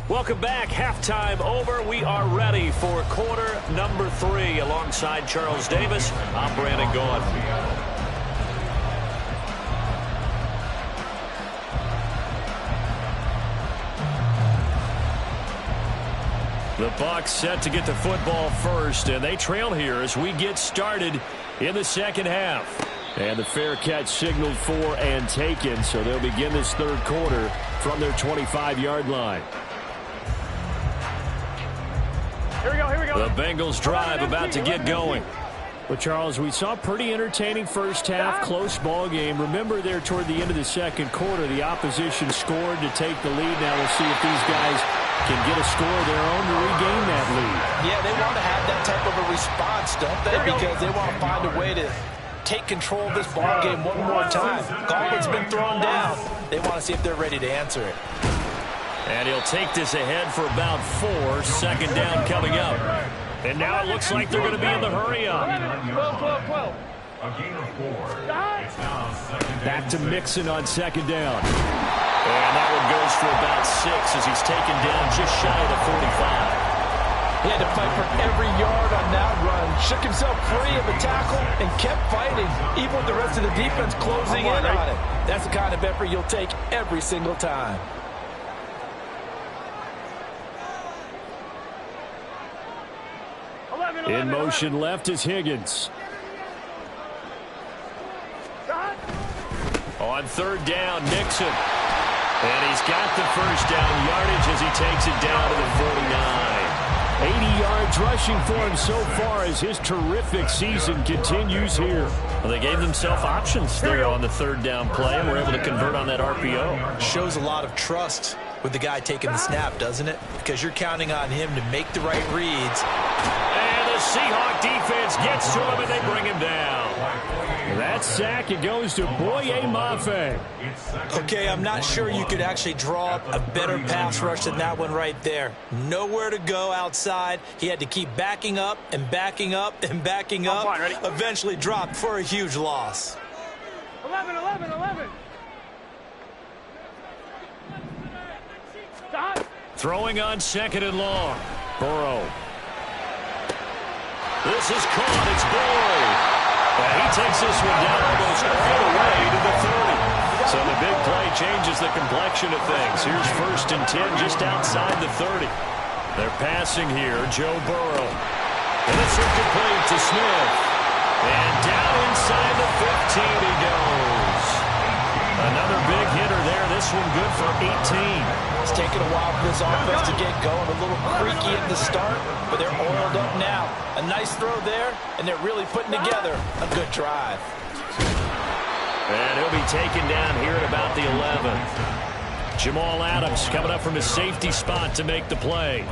Welcome back. Halftime over. We are ready for quarter number 3. Alongside Charles Davis, I'm Brandon Gaughan. The Bucs set to get the football first, and they trail here as we get started in the 2nd half. And the fair catch signaled for and taken, so they'll begin this 3rd quarter from their 25-yard line. Here we go. The Bengals drive about to get going. Well, Charles, we saw a pretty entertaining first half, close ball game. Remember there toward the end of the 2nd quarter, the opposition scored to take the lead. Now we'll see if these guys can get a score of their own to regain that lead. Yeah, they want to have that type of a response, don't they? Because they want to find a way to take control of this ball game one more time. Gauntlet's been thrown down. They want to see if they're ready to answer it. And he'll take this ahead for about 4. 2nd down coming up. And now it looks like they're going to be in the hurry-up. 12. A gain of 4. It's now 2nd and Back to 6. Mixon on 2nd down. And that one goes for about 6 as he's taken down just shy of the 45. He had to fight for every yard on that run. Shook himself free of a tackle and kept fighting, even with the rest of the defense closing in on it. That's the kind of effort you'll take every single time. In motion left is Higgins. On third down, Nixon. And he's got the first down yardage as he takes it down to the 49. 80 yards rushing for him so far as his terrific season continues here. Well, they gave themselves options there on the third down play and were able to convert on that RPO. Shows a lot of trust with the guy taking the snap, doesn't it? Because you're counting on him to make the right reads. And the Seahawks defense gets to him and they bring him down. That sack, it goes to Boye Mafe. Okay, I'm not sure you could actually draw up a better pass rush than that one right there. Nowhere to go outside. He had to keep backing up and backing up and backing up. Eventually dropped for a huge loss. 11. Throwing on second and long. Burrow. This is caught. It's Boyd. And he takes this one down almost all the way to the 30. So the big play changes the complexion of things. Here's first and 10 just outside the 30. They're passing here, Joe Burrow. And it's incomplete to Smith. And down inside the 15 he goes. Another big hitter there. This one good for 18. It's taken a while for this offense to get going. A little creaky at the start, but they're oiled up now. A nice throw there, and they're really putting together a good drive. And he'll be taken down here at about the 11. Jamal Adams coming up from his safety spot to make the play.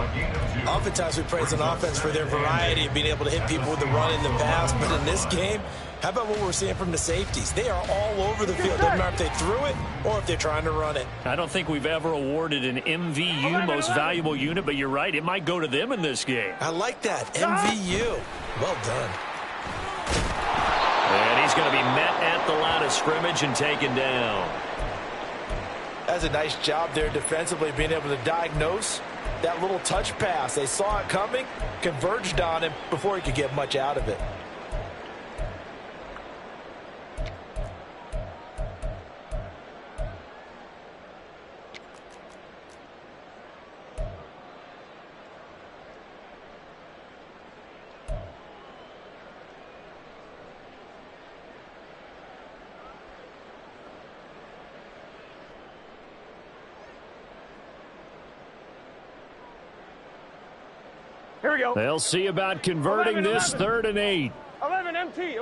Oftentimes we praise an offense for their variety of being able to hit people with the run in the pass, but in this game, how about what we're seeing from the safeties? They are all over the field. Doesn't matter if they threw it or if they're trying to run it. I don't think we've ever awarded an MVU, most valuable unit, but you're right. It might go to them in this game. I like that. MVU. Well done. And he's going to be met at the line of scrimmage and taken down. That's a nice job there defensively, being able to diagnose that little touch pass. They saw it coming, converged on him before he could get much out of it. Here we go. They'll see about converting 11. This 3rd and 8. 11 MT.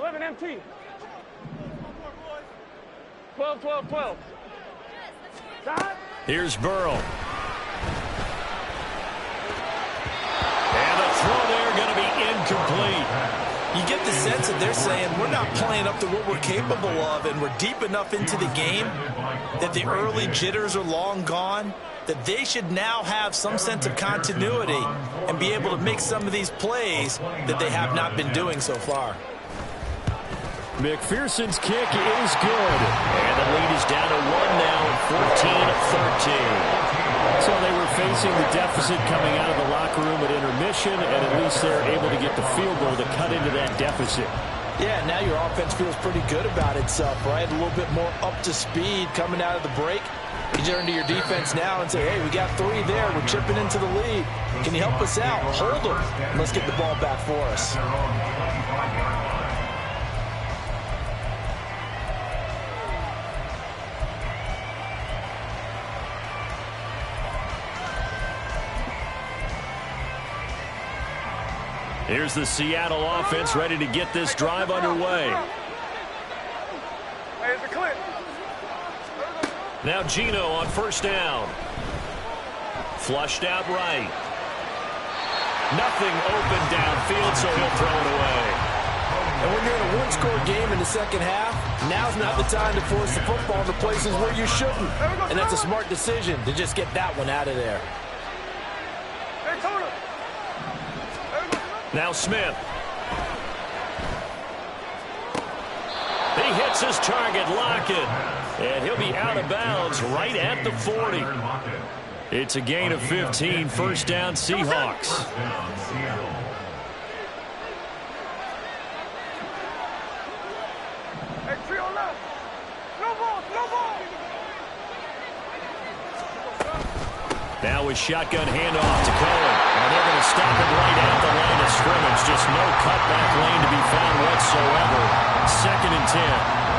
12. Stop. Here's Burrow. And the throw there going to be incomplete. You get the sense that they're saying we're not playing up to what we're capable of, and we're deep enough into the game that the early jitters are long gone, that they should now have some sense of continuity and be able to make some of these plays that they have not been doing so far. McPherson's kick is good. And the lead is down to 1 now at 14-13. So they were facing the deficit coming out of the locker room at intermission, and at least they're able to get the field goal to cut into that deficit. Yeah, now your offense feels pretty good about itself, right? A little bit more up to speed coming out of the break. You turn to your defense now and say, hey, we got 3 there. We're chipping into the lead. Can you help us out? Hold them. Let's get the ball back for us. Here's the Seattle offense ready to get this drive underway. There's the clip. Now Gino on first down. Flushed out right. Nothing open downfield, so he'll throw it away. And when you're in a one-score game in the second half, now's not the time to force the football to places where you shouldn't. And that's a smart decision to just get that one out of there. Now Smith. He hits his target, Lockett. And he'll be out of bounds right at the 40. It's a gain of 15, first down Seahawks. First down, Seattle. Hey, trio left. No ball, no ball. Now with shotgun handoff to Cohen. And they're going to stop it right at the line of scrimmage. Just no cutback lane to be found whatsoever. 2nd and 10.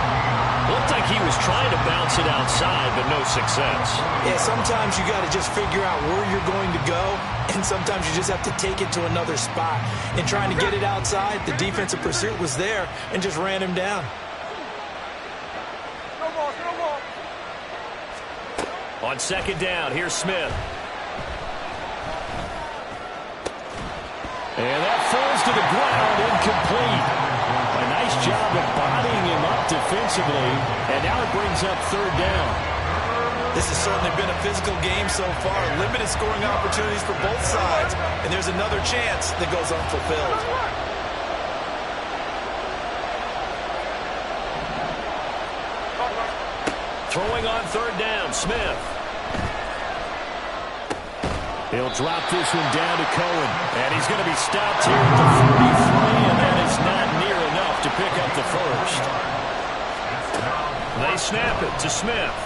Looked like he was trying to bounce it outside, but no success. Yeah, sometimes you got to just figure out where you're going to go, and sometimes you just have to take it to another spot. In trying to get it outside, the defensive pursuit was there and just ran him down. No ball, no ball. On 2nd down, here's Smith. And that falls to the ground, incomplete. A nice job of bodying him up defensively, and now it brings up 3rd down. This has certainly been a physical game so far. Limited scoring opportunities for both sides, and there's another chance that goes unfulfilled. Throwing on 3rd down, Smith. He'll drop this one down to Cohen, and he's going to be stopped here at the 43, and that is not near enough to pick up the first. They snap it to Smith.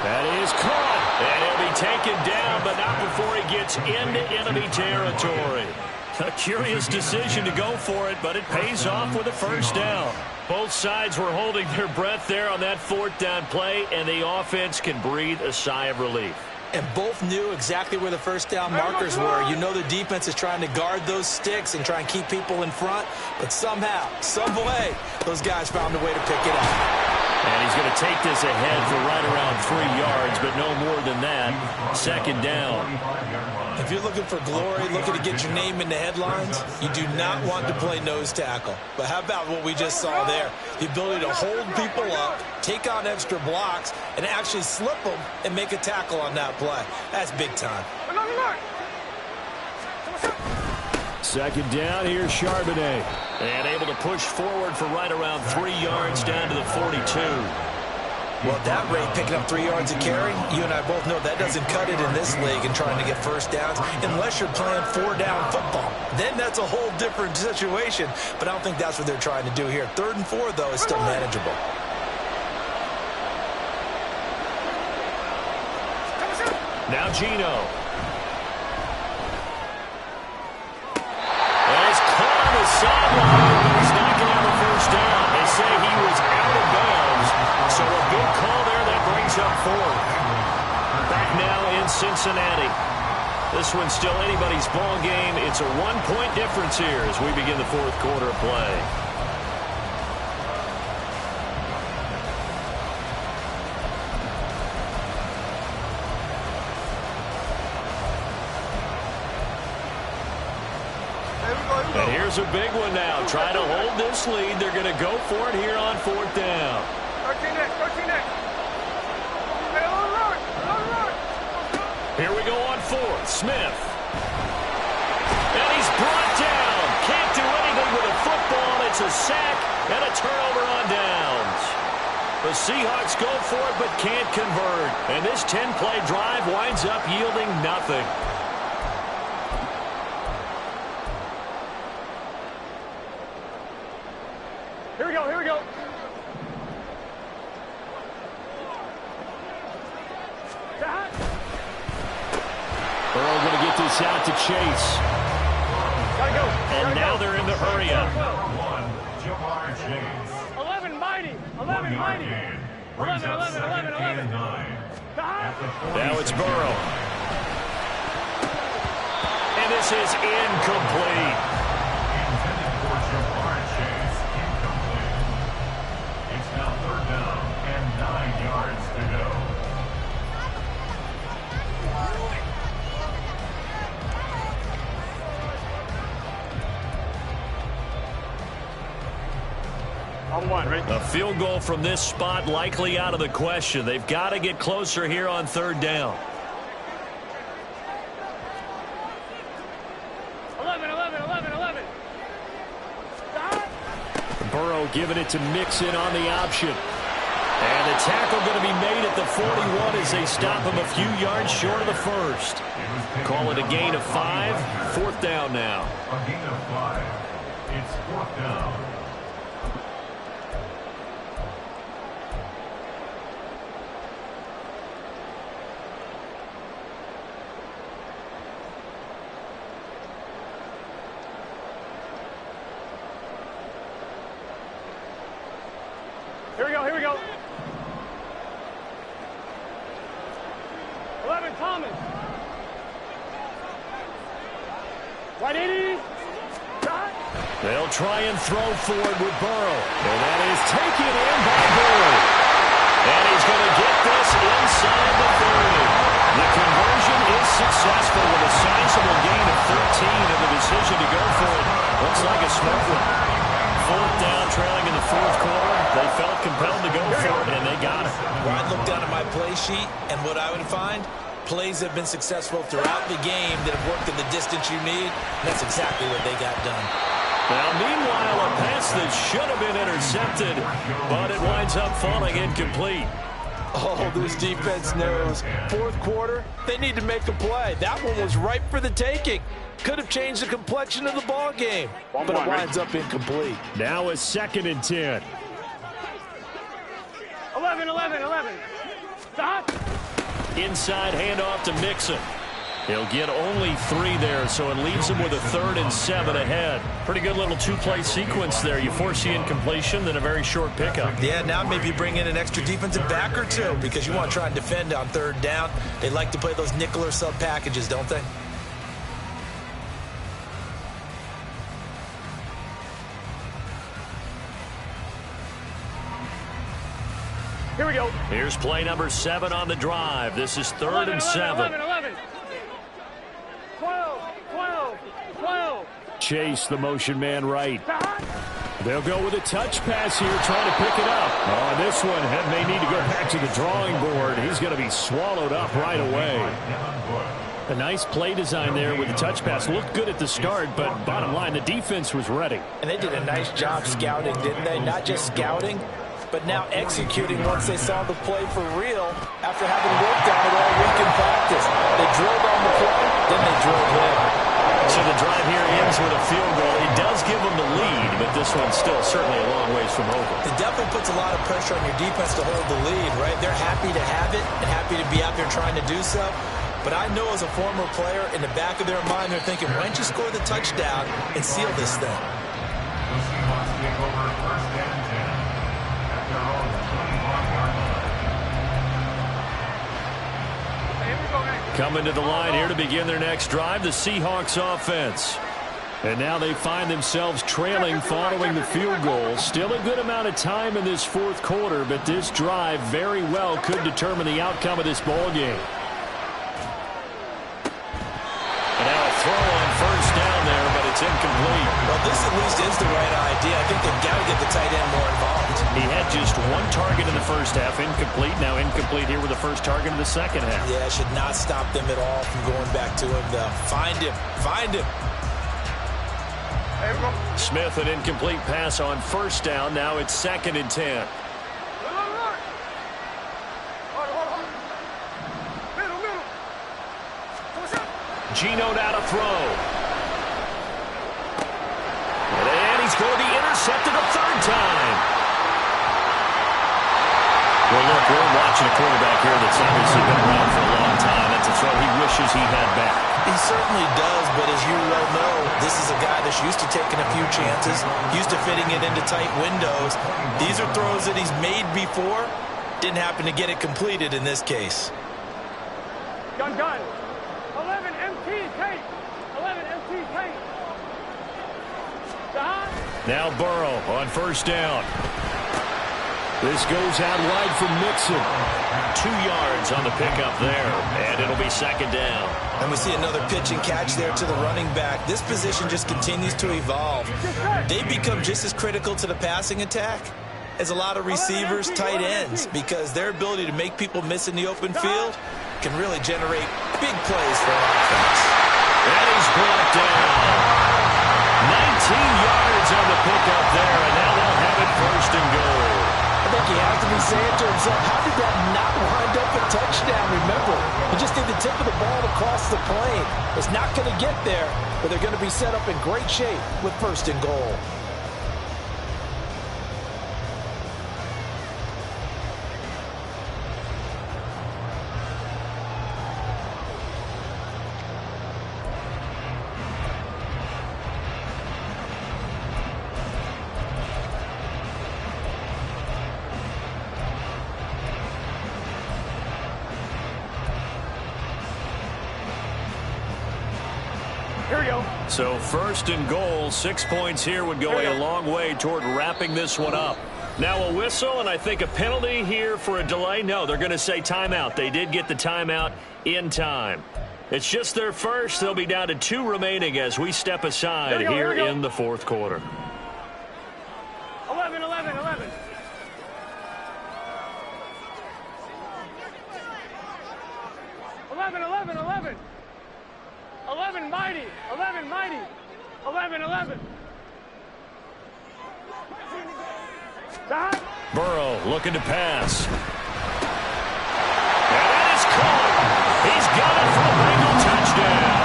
That is caught, and he'll be taken down, but not before he gets into enemy territory. A curious decision to go for it, but it pays off with a first down. Both sides were holding their breath there on that 4th down play, and the offense can breathe a sigh of relief. And both knew exactly where the first down markers were. You know the defense is trying to guard those sticks and try and keep people in front, but somehow, some way, those guys found a way to pick it up. And he's going to take this ahead for right around 3 yards, but no more than that. 2nd down. If you're looking for glory, looking to get your name in the headlines, you do not want to play nose tackle. But how about what we just saw there? The ability to hold people up, take on extra blocks, and actually slip them and make a tackle on that play. That's big time. 2nd down, here's Charbonnet. And able to push forward for right around 3 yards down to the 42. Well, at that rate, picking up 3 yards a carry, you and I both know that doesn't cut it in this league and trying to get first downs unless you're playing 4-down football. Then that's a whole different situation, but I don't think that's what they're trying to do here. 3rd and 4, though, is still manageable. Now Gino. And it's caught on the sideline, but he's not going to have a first down. They say he was out of bounds, so a good call there that brings up 4th. Back now in Cincinnati. This one's still anybody's ball game. It's a 1-point difference here as we begin the 4th quarter of play. And here's a big one now. Try to hold this lead. They're going to go for it here on 4th down. 13 next. Hey, run. Here we go on 4th. Smith. And he's brought down. Can't do anything with a football. It's a sack and a turnover on downs. The Seahawks go for it but can't convert. And this 10-play drive winds up yielding nothing. Here we go. Burrow going to get this out to Chase. Gotta go. And now they're in the hurry up. 11 mighty. 11 mighty. 11. Now it's Burrow. And this is incomplete. It's now 3rd down and 9 yards to go. On 1, right? A field goal from this spot likely out of the question. They've got to get closer here on 3rd down. 11. Burrow giving it to Mixon on the option. And the tackle going to be made at the 41 as they stop him a few yards short of the first. Call it a gain of 5. 4th down now. A gain of 5. It's 4th down. Here we go. 11, Thomas. Right 80. They'll try and throw for it with Burrow. And that is taken in by Burrow. And he's going to get this inside the 30. The conversion is successful with a sizable gain of 13 and the decision to go for it. Looks like a smart one. 4th down, trailing in the 4th quarter. They felt compelled to go for it, and they got it. Well, I'd look down at my play sheet, and what I would find, plays have been successful throughout the game that have worked in the distance you need. And that's exactly what they got done. Now, meanwhile, a pass that should have been intercepted, but it winds up falling incomplete. Oh, this defense knows. 4th quarter, they need to make a play. That one was ripe for the taking. Could have changed the complexion of the ball game, but it winds up incomplete. Now a 2nd and 10. 11. Stop. Inside handoff to Mixon. He'll get only 3 there, so it leaves him with a 3rd and 7 ahead. Pretty good little 2-play sequence there. You force the incompletion, then a very short pickup. Yeah, now maybe bring in an extra defensive back or 2 because you want to try and defend on 3rd down. They like to play those nickel or sub packages, don't they? Here we go. Here's play number 7 on the drive. This is 3rd and 7. 11. 12. Chase the motion man right. They'll go with a touch pass here, trying to pick it up. Oh, this one may need to go back to the drawing board. He's going to be swallowed up right away. A nice play design there with the touch pass. Looked good at the start, but bottom line, the defense was ready. And they did a nice job scouting, didn't they? Not just scouting, but now executing once they saw the play for real after having worked on it all week in practice. They drilled on the play, then they drilled in. So the drive here ends with a field goal. It does give them the lead, but this one's still certainly a long ways from over. It definitely puts a lot of pressure on your defense to hold the lead, right? They're happy to have it and happy to be out there trying to do so. But I know as a former player, in the back of their mind, they're thinking, why don't you score the touchdown and seal this thing? The Seahawks take over 1st and 10 at their own 21-yard line. Coming to the line here to begin their next drive, the Seahawks offense. And now they find themselves trailing following the field goal. Still a good amount of time in this 4th quarter, but this drive very well could determine the outcome of this ball game. And now a throw on 1st down there, but it's incomplete. Well, this at least is the right idea. I think they've got to get the tight end more involved. He had just 1 target in the first half, incomplete. Now incomplete here with the first target in the second half. Yeah, it should not stop them at all from going back to him, though. Find him. Smith, an incomplete pass on 1st down. Now it's 2nd and 10. Geno now to throw. And he's going to be intercepted a 3rd time. Well, look, we're watching a quarterback here that's obviously been around for a long time. That's a throw he wishes he had back. He certainly does, but as you well know, this is a guy that's used to taking a few chances, used to fitting it into tight windows. These are throws that he's made before. Didn't happen to get it completed in this case. Gun. 11 MT tape. 11 MT tape. Now Burrow on 1st down. This goes out wide for Mixon. 2 yards on the pickup there, and it'll be 2nd down. And we see another pitch and catch there to the running back. This position just continues to evolve. They become just as critical to the passing attack as a lot of receivers, tight ends, because their ability to make people miss in the open field can really generate big plays for an offense. And he's brought down. 19 yards on the pickup there, and now they'll have it 1st and goal. I think he has to be saying to himself, how did that not wind up a touchdown? Remember, he just did the tip of the ball across the plane. It's not going to get there, but they're going to be set up in great shape with 1st and goal. Here we go. So 1st and goal, 6 points here would go a long way toward wrapping this one up. Now a whistle and I think a penalty here for a delay. No, they're going to say timeout. They did get the timeout in time. It's just their first. They'll be down to 2 remaining as we step aside here in the 4th quarter. 11, 11, 11. 11, 11, 11. 11 mighty, 11 mighty, 11, 11. Burrow looking to pass. And it is caught. He's got it for a Bengal touchdown.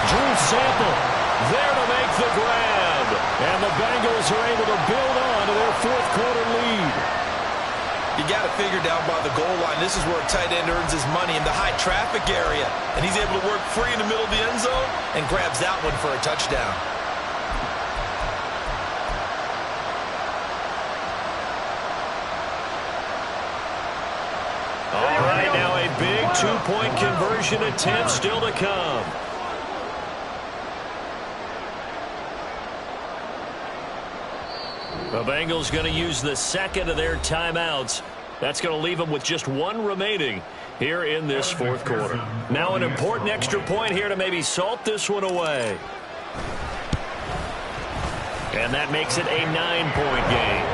Drew Sample there to make the grab. And the Bengals are able to build on to their 4th quarter lead. You got to figure down by the goal line, this is where a tight end earns his money in the high traffic area. And he's able to work free in the middle of the end zone and grabs that one for a touchdown. All right, now a big 2-point conversion attempt still to come. The Bengals going to use the 2nd of their timeouts. That's going to leave them with just 1 remaining here in this 4th quarter. Now an important extra point here to maybe salt this one away. And that makes it a 9-point game.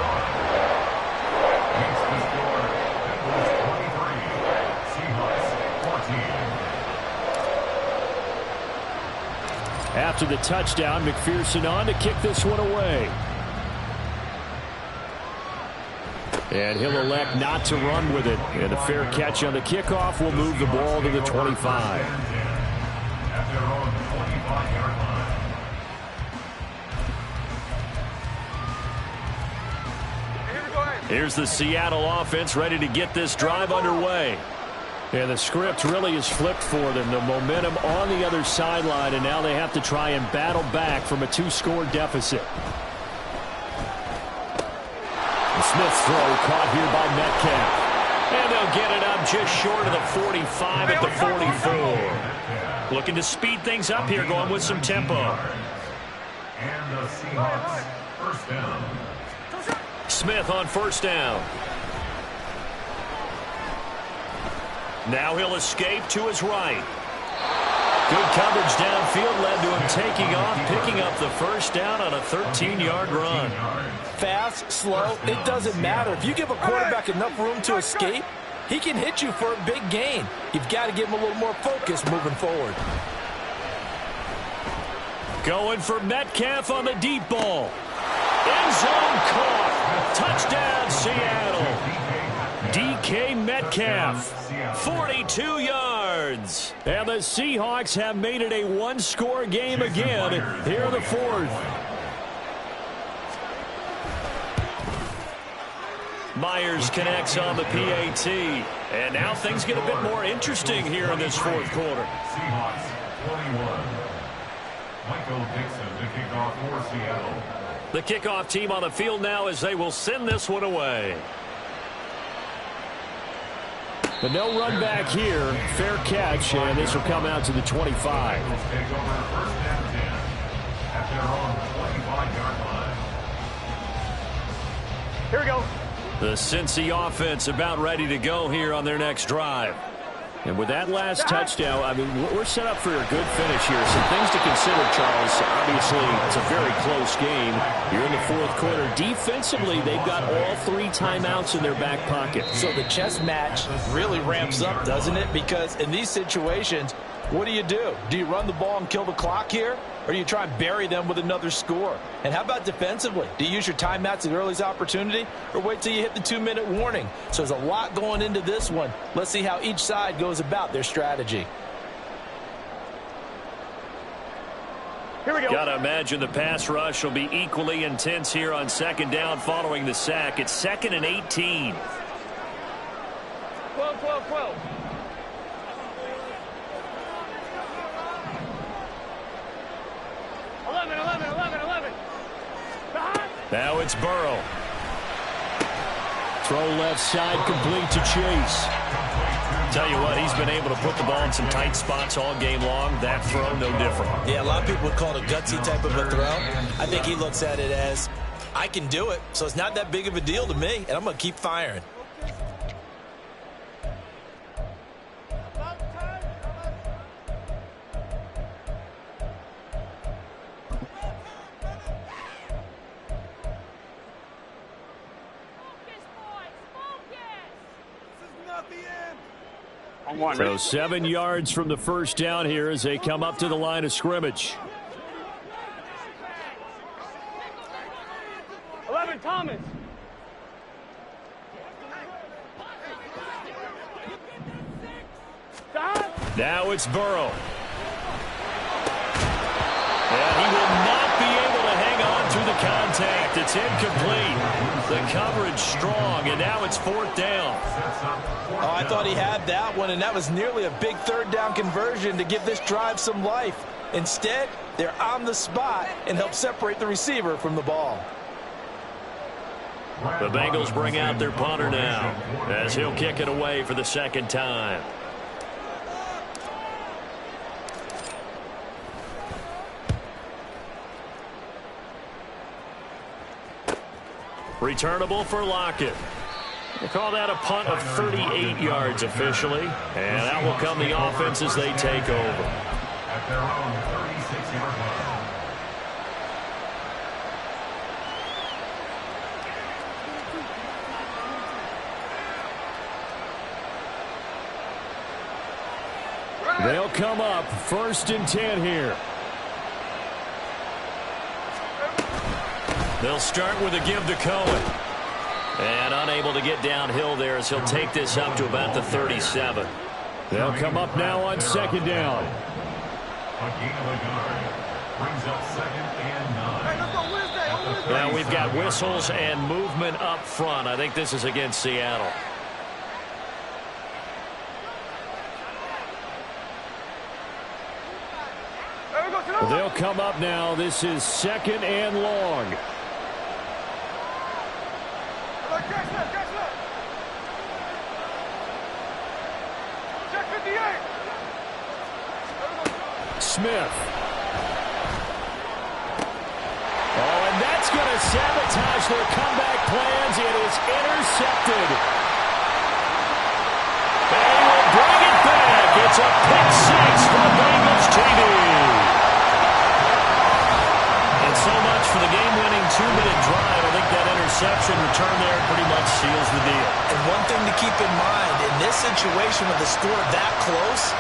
After the touchdown, McPherson on to kick this one away. And he'll elect not to run with it. And a fair catch on the kickoff will move the ball to the 25. Here's the Seattle offense ready to get this drive underway. And the script really is flipped for them. The momentum on the other sideline, and now they have to try and battle back from a 2-score deficit. Smith's throw caught here by Metcalf. And they'll get it up just short of the 45 at the 44. Looking to speed things up here, going with some tempo. And the Seahawks, 1st down. Smith on 1st down. Now he'll escape to his right. Good coverage downfield led to him taking off, picking up the 1st down on a 13-yard run. Fast, slow, it doesn't matter. If you give a quarterback enough room to escape, he can hit you for a big gain. You've got to give him a little more focus moving forward. Going for Metcalf on the deep ball. End zone caught. Touchdown, Seattle. DK Metcalf, 42 yards. And the Seahawks have made it a 1-score game again here in the 4th. Myers connects on the PAT. And now things get a bit more interesting here in this 4th quarter. Seahawks, 21. Michael Dixon to kick off for Seattle. The kickoff team on the field now as they will send this one away. But no run back here. Fair catch, and this will come out to the 25. Take over 1st and 10 at their own 25-yard line. Here we go. The Cincy offense about ready to go here on their next drive. And with that last touchdown, I mean, we're set up for a good finish here. Some things to consider, Charles. Obviously, it's a very close game. You're in the 4th quarter. Defensively, they've got all 3 timeouts in their back pocket. So the chess match really ramps up, doesn't it? Because in these situations, What do? Do you run the ball and kill the clock here? Or do you try and bury them with another score? And how about defensively? Do you use your timeouts at the earliest opportunity or wait till you hit the 2-minute warning? So there's a lot going into this one. Let's see how each side goes about their strategy. Here we go. Got to imagine the pass rush will be equally intense here on second down following the sack. It's 2nd and 18. 12, 12, 12. Now it's Burrow. Throw left side, complete to Chase. Tell you what, he's been able to put the ball in some tight spots all game long. That throw, no different. Yeah, a lot of people would call it a gutsy type of a throw. I think he looks at it as, I can do it, so it's not that big of a deal to me, and I'm going to keep firing. So 7 yards from the first down here as they come up to the line of scrimmage. 11, Thomas. Now it's Burrow. And he will not be able to hang on through the contact. It's incomplete. The coverage strong, and now it's 4th down. Oh, I thought he had that one, and that was nearly a big 3rd down conversion to give this drive some life. Instead, they're on the spot and help separate the receiver from the ball. The Bengals bring out their punter now as he'll kick it away for the 2nd time. Returnable for Lockett. They call that a punt of 38 yards officially. And out will come the offense as they take over. At their own 36-yard line. They'll come up 1st and 10 here. They'll start with a give to Cohen. And unable to get downhill there as he'll take this up to about the 37. They'll come up now on 2nd down. A gain of a yard brings up 2nd and 9. Now we've got whistles and movement up front. I think this is against Seattle. They'll come up now. This is 2nd and long. Smith. Oh, and that's going to sabotage their comeback plans. It is intercepted. They will bring it back. It's a pick 6 for the Bengals TV. And so much for the game-winning 2-minute drive. I think that interception return there pretty much seals the deal. And one thing to keep in mind, in this situation with the score that close,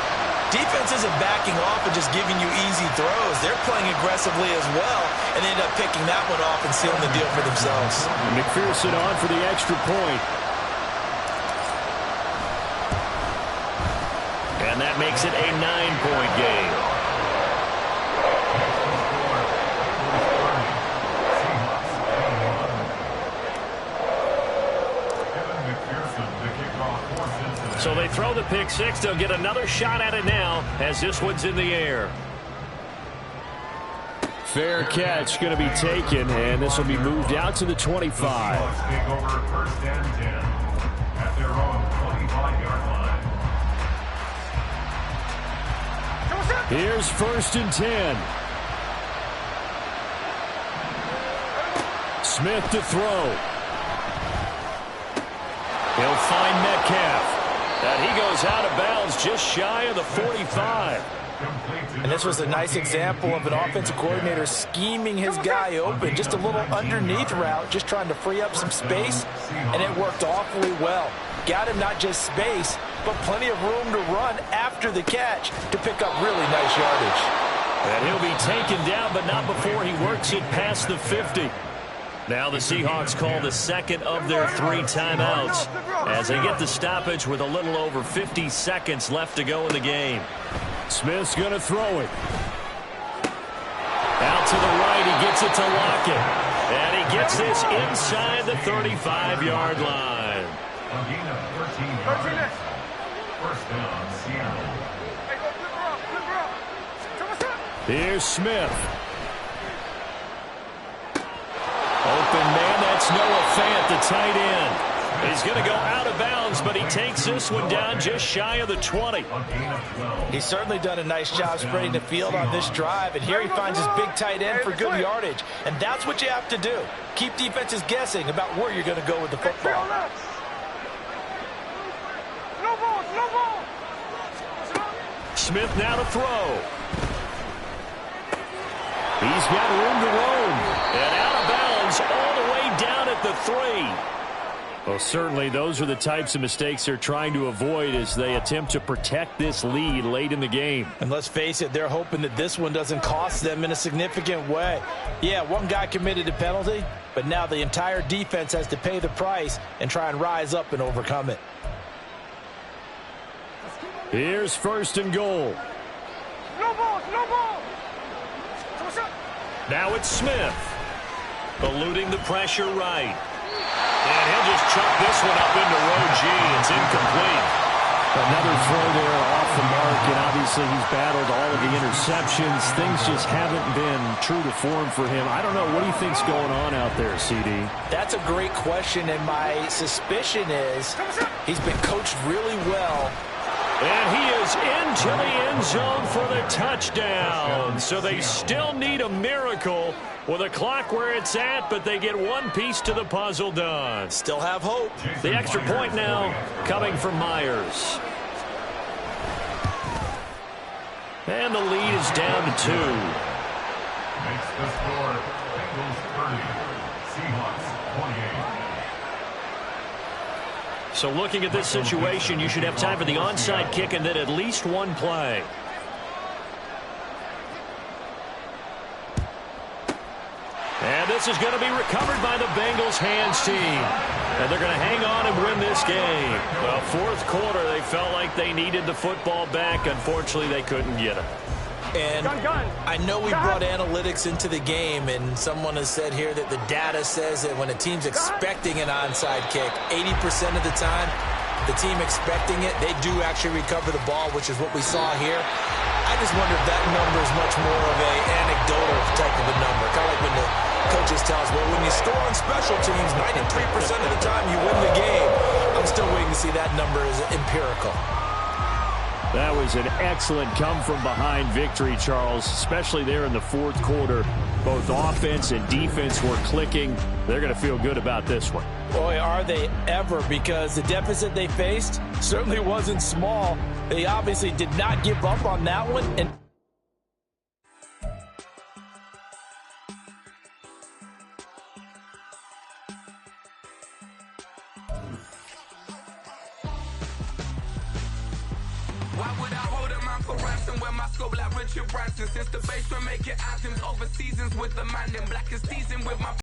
defense isn't backing off and just giving you easy throws. They're playing aggressively as well, and they end up picking that one off and sealing the deal for themselves. McPherson on for the extra point. And that makes it a 9-point game. So they throw the pick 6. They'll get another shot at it now as this one's in the air. Fair catch going to be taken, and this will be moved out to the 25. Seahawks take over 1st and 10 at their own 25-yard line. Here's 1st and 10. Smith to throw. He'll find Metcalf. And he goes out of bounds just shy of the 45. And this was a nice example of an offensive coordinator scheming his guy open. Just a little underneath route, just trying to free up some space, and it worked awfully well. got him not just space, but plenty of room to run after the catch to pick up really nice yardage. And he'll be taken down, but not before he works it past the 50. Now the Seahawks call the second of their 3 timeouts as they get the stoppage with a little over 50 seconds left to go in the game. Smith's going to throw it. Out to the right, he gets it to Lockett. And he gets this inside the 35-yard line. A gain of 13 yards. First down, Seattle. Here's Smith. Open man, that's Noah Fant, the tight end. He's going to go out of bounds, but he takes this one down just shy of the 20. He's certainly done a nice job spreading the field on this drive, and here he finds his big tight end for good yardage. And that's what you have to do. Keep defenses guessing about where you're going to go with the football. Smith now to throw. He's got room to roam. And out of bounds all the way down at the 3. Well, certainly those are the types of mistakes they're trying to avoid as they attempt to protect this lead late in the game. And let's face it, they're hoping that this one doesn't cost them in a significant way. Yeah, one guy committed a penalty, but now the entire defense has to pay the price and try and rise up and overcome it. Here's first and goal. No ball, no ball. Now it's Smith. Eluding the pressure right. And he'll just chuck this one up into row G. It's incomplete. Another throw there off the mark, and obviously he's battled all of the interceptions. Things just haven't been true to form for him. I don't know. What do you think's going on out there, CD? That's a great question, and my suspicion is he's been coached really well. And he is into the end zone for the touchdown. So they still need a miracle with a clock where it's at, but they get one piece to the puzzle done. Still have hope. The extra point now coming from Myers. And the lead is down to 2. Makes the score Bengals 30, Seahawks 28. So looking at this situation, you should have time for the onside kick and then at least one play. And this is going to be recovered by the Bengals hands team. And they're going to hang on and win this game. Well, fourth quarter, they felt like they needed the football back. Unfortunately, they couldn't get it. And I know we brought analytics into the game, and someone has said here that the data says that when a team's expecting an onside kick, 80% of the time, the team expecting it, they do actually recover the ball, which is what we saw here. I just wonder if that number is much more of a anecdotal type of a number. Kind of like when the coaches tell us, well, when you score on special teams, 93% of the time you win the game. I'm still waiting to see that number as empirical. That was an excellent come-from-behind victory, Charles, especially there in the fourth quarter. Both offense and defense were clicking. They're going to feel good about this one. Boy, are they ever, because the deficit they faced certainly wasn't small. They obviously did not give up on that one. And why would I hold him out for ransom when my scope like Richard Branson? Since the basement making anthems over seasons with the man in black is season with my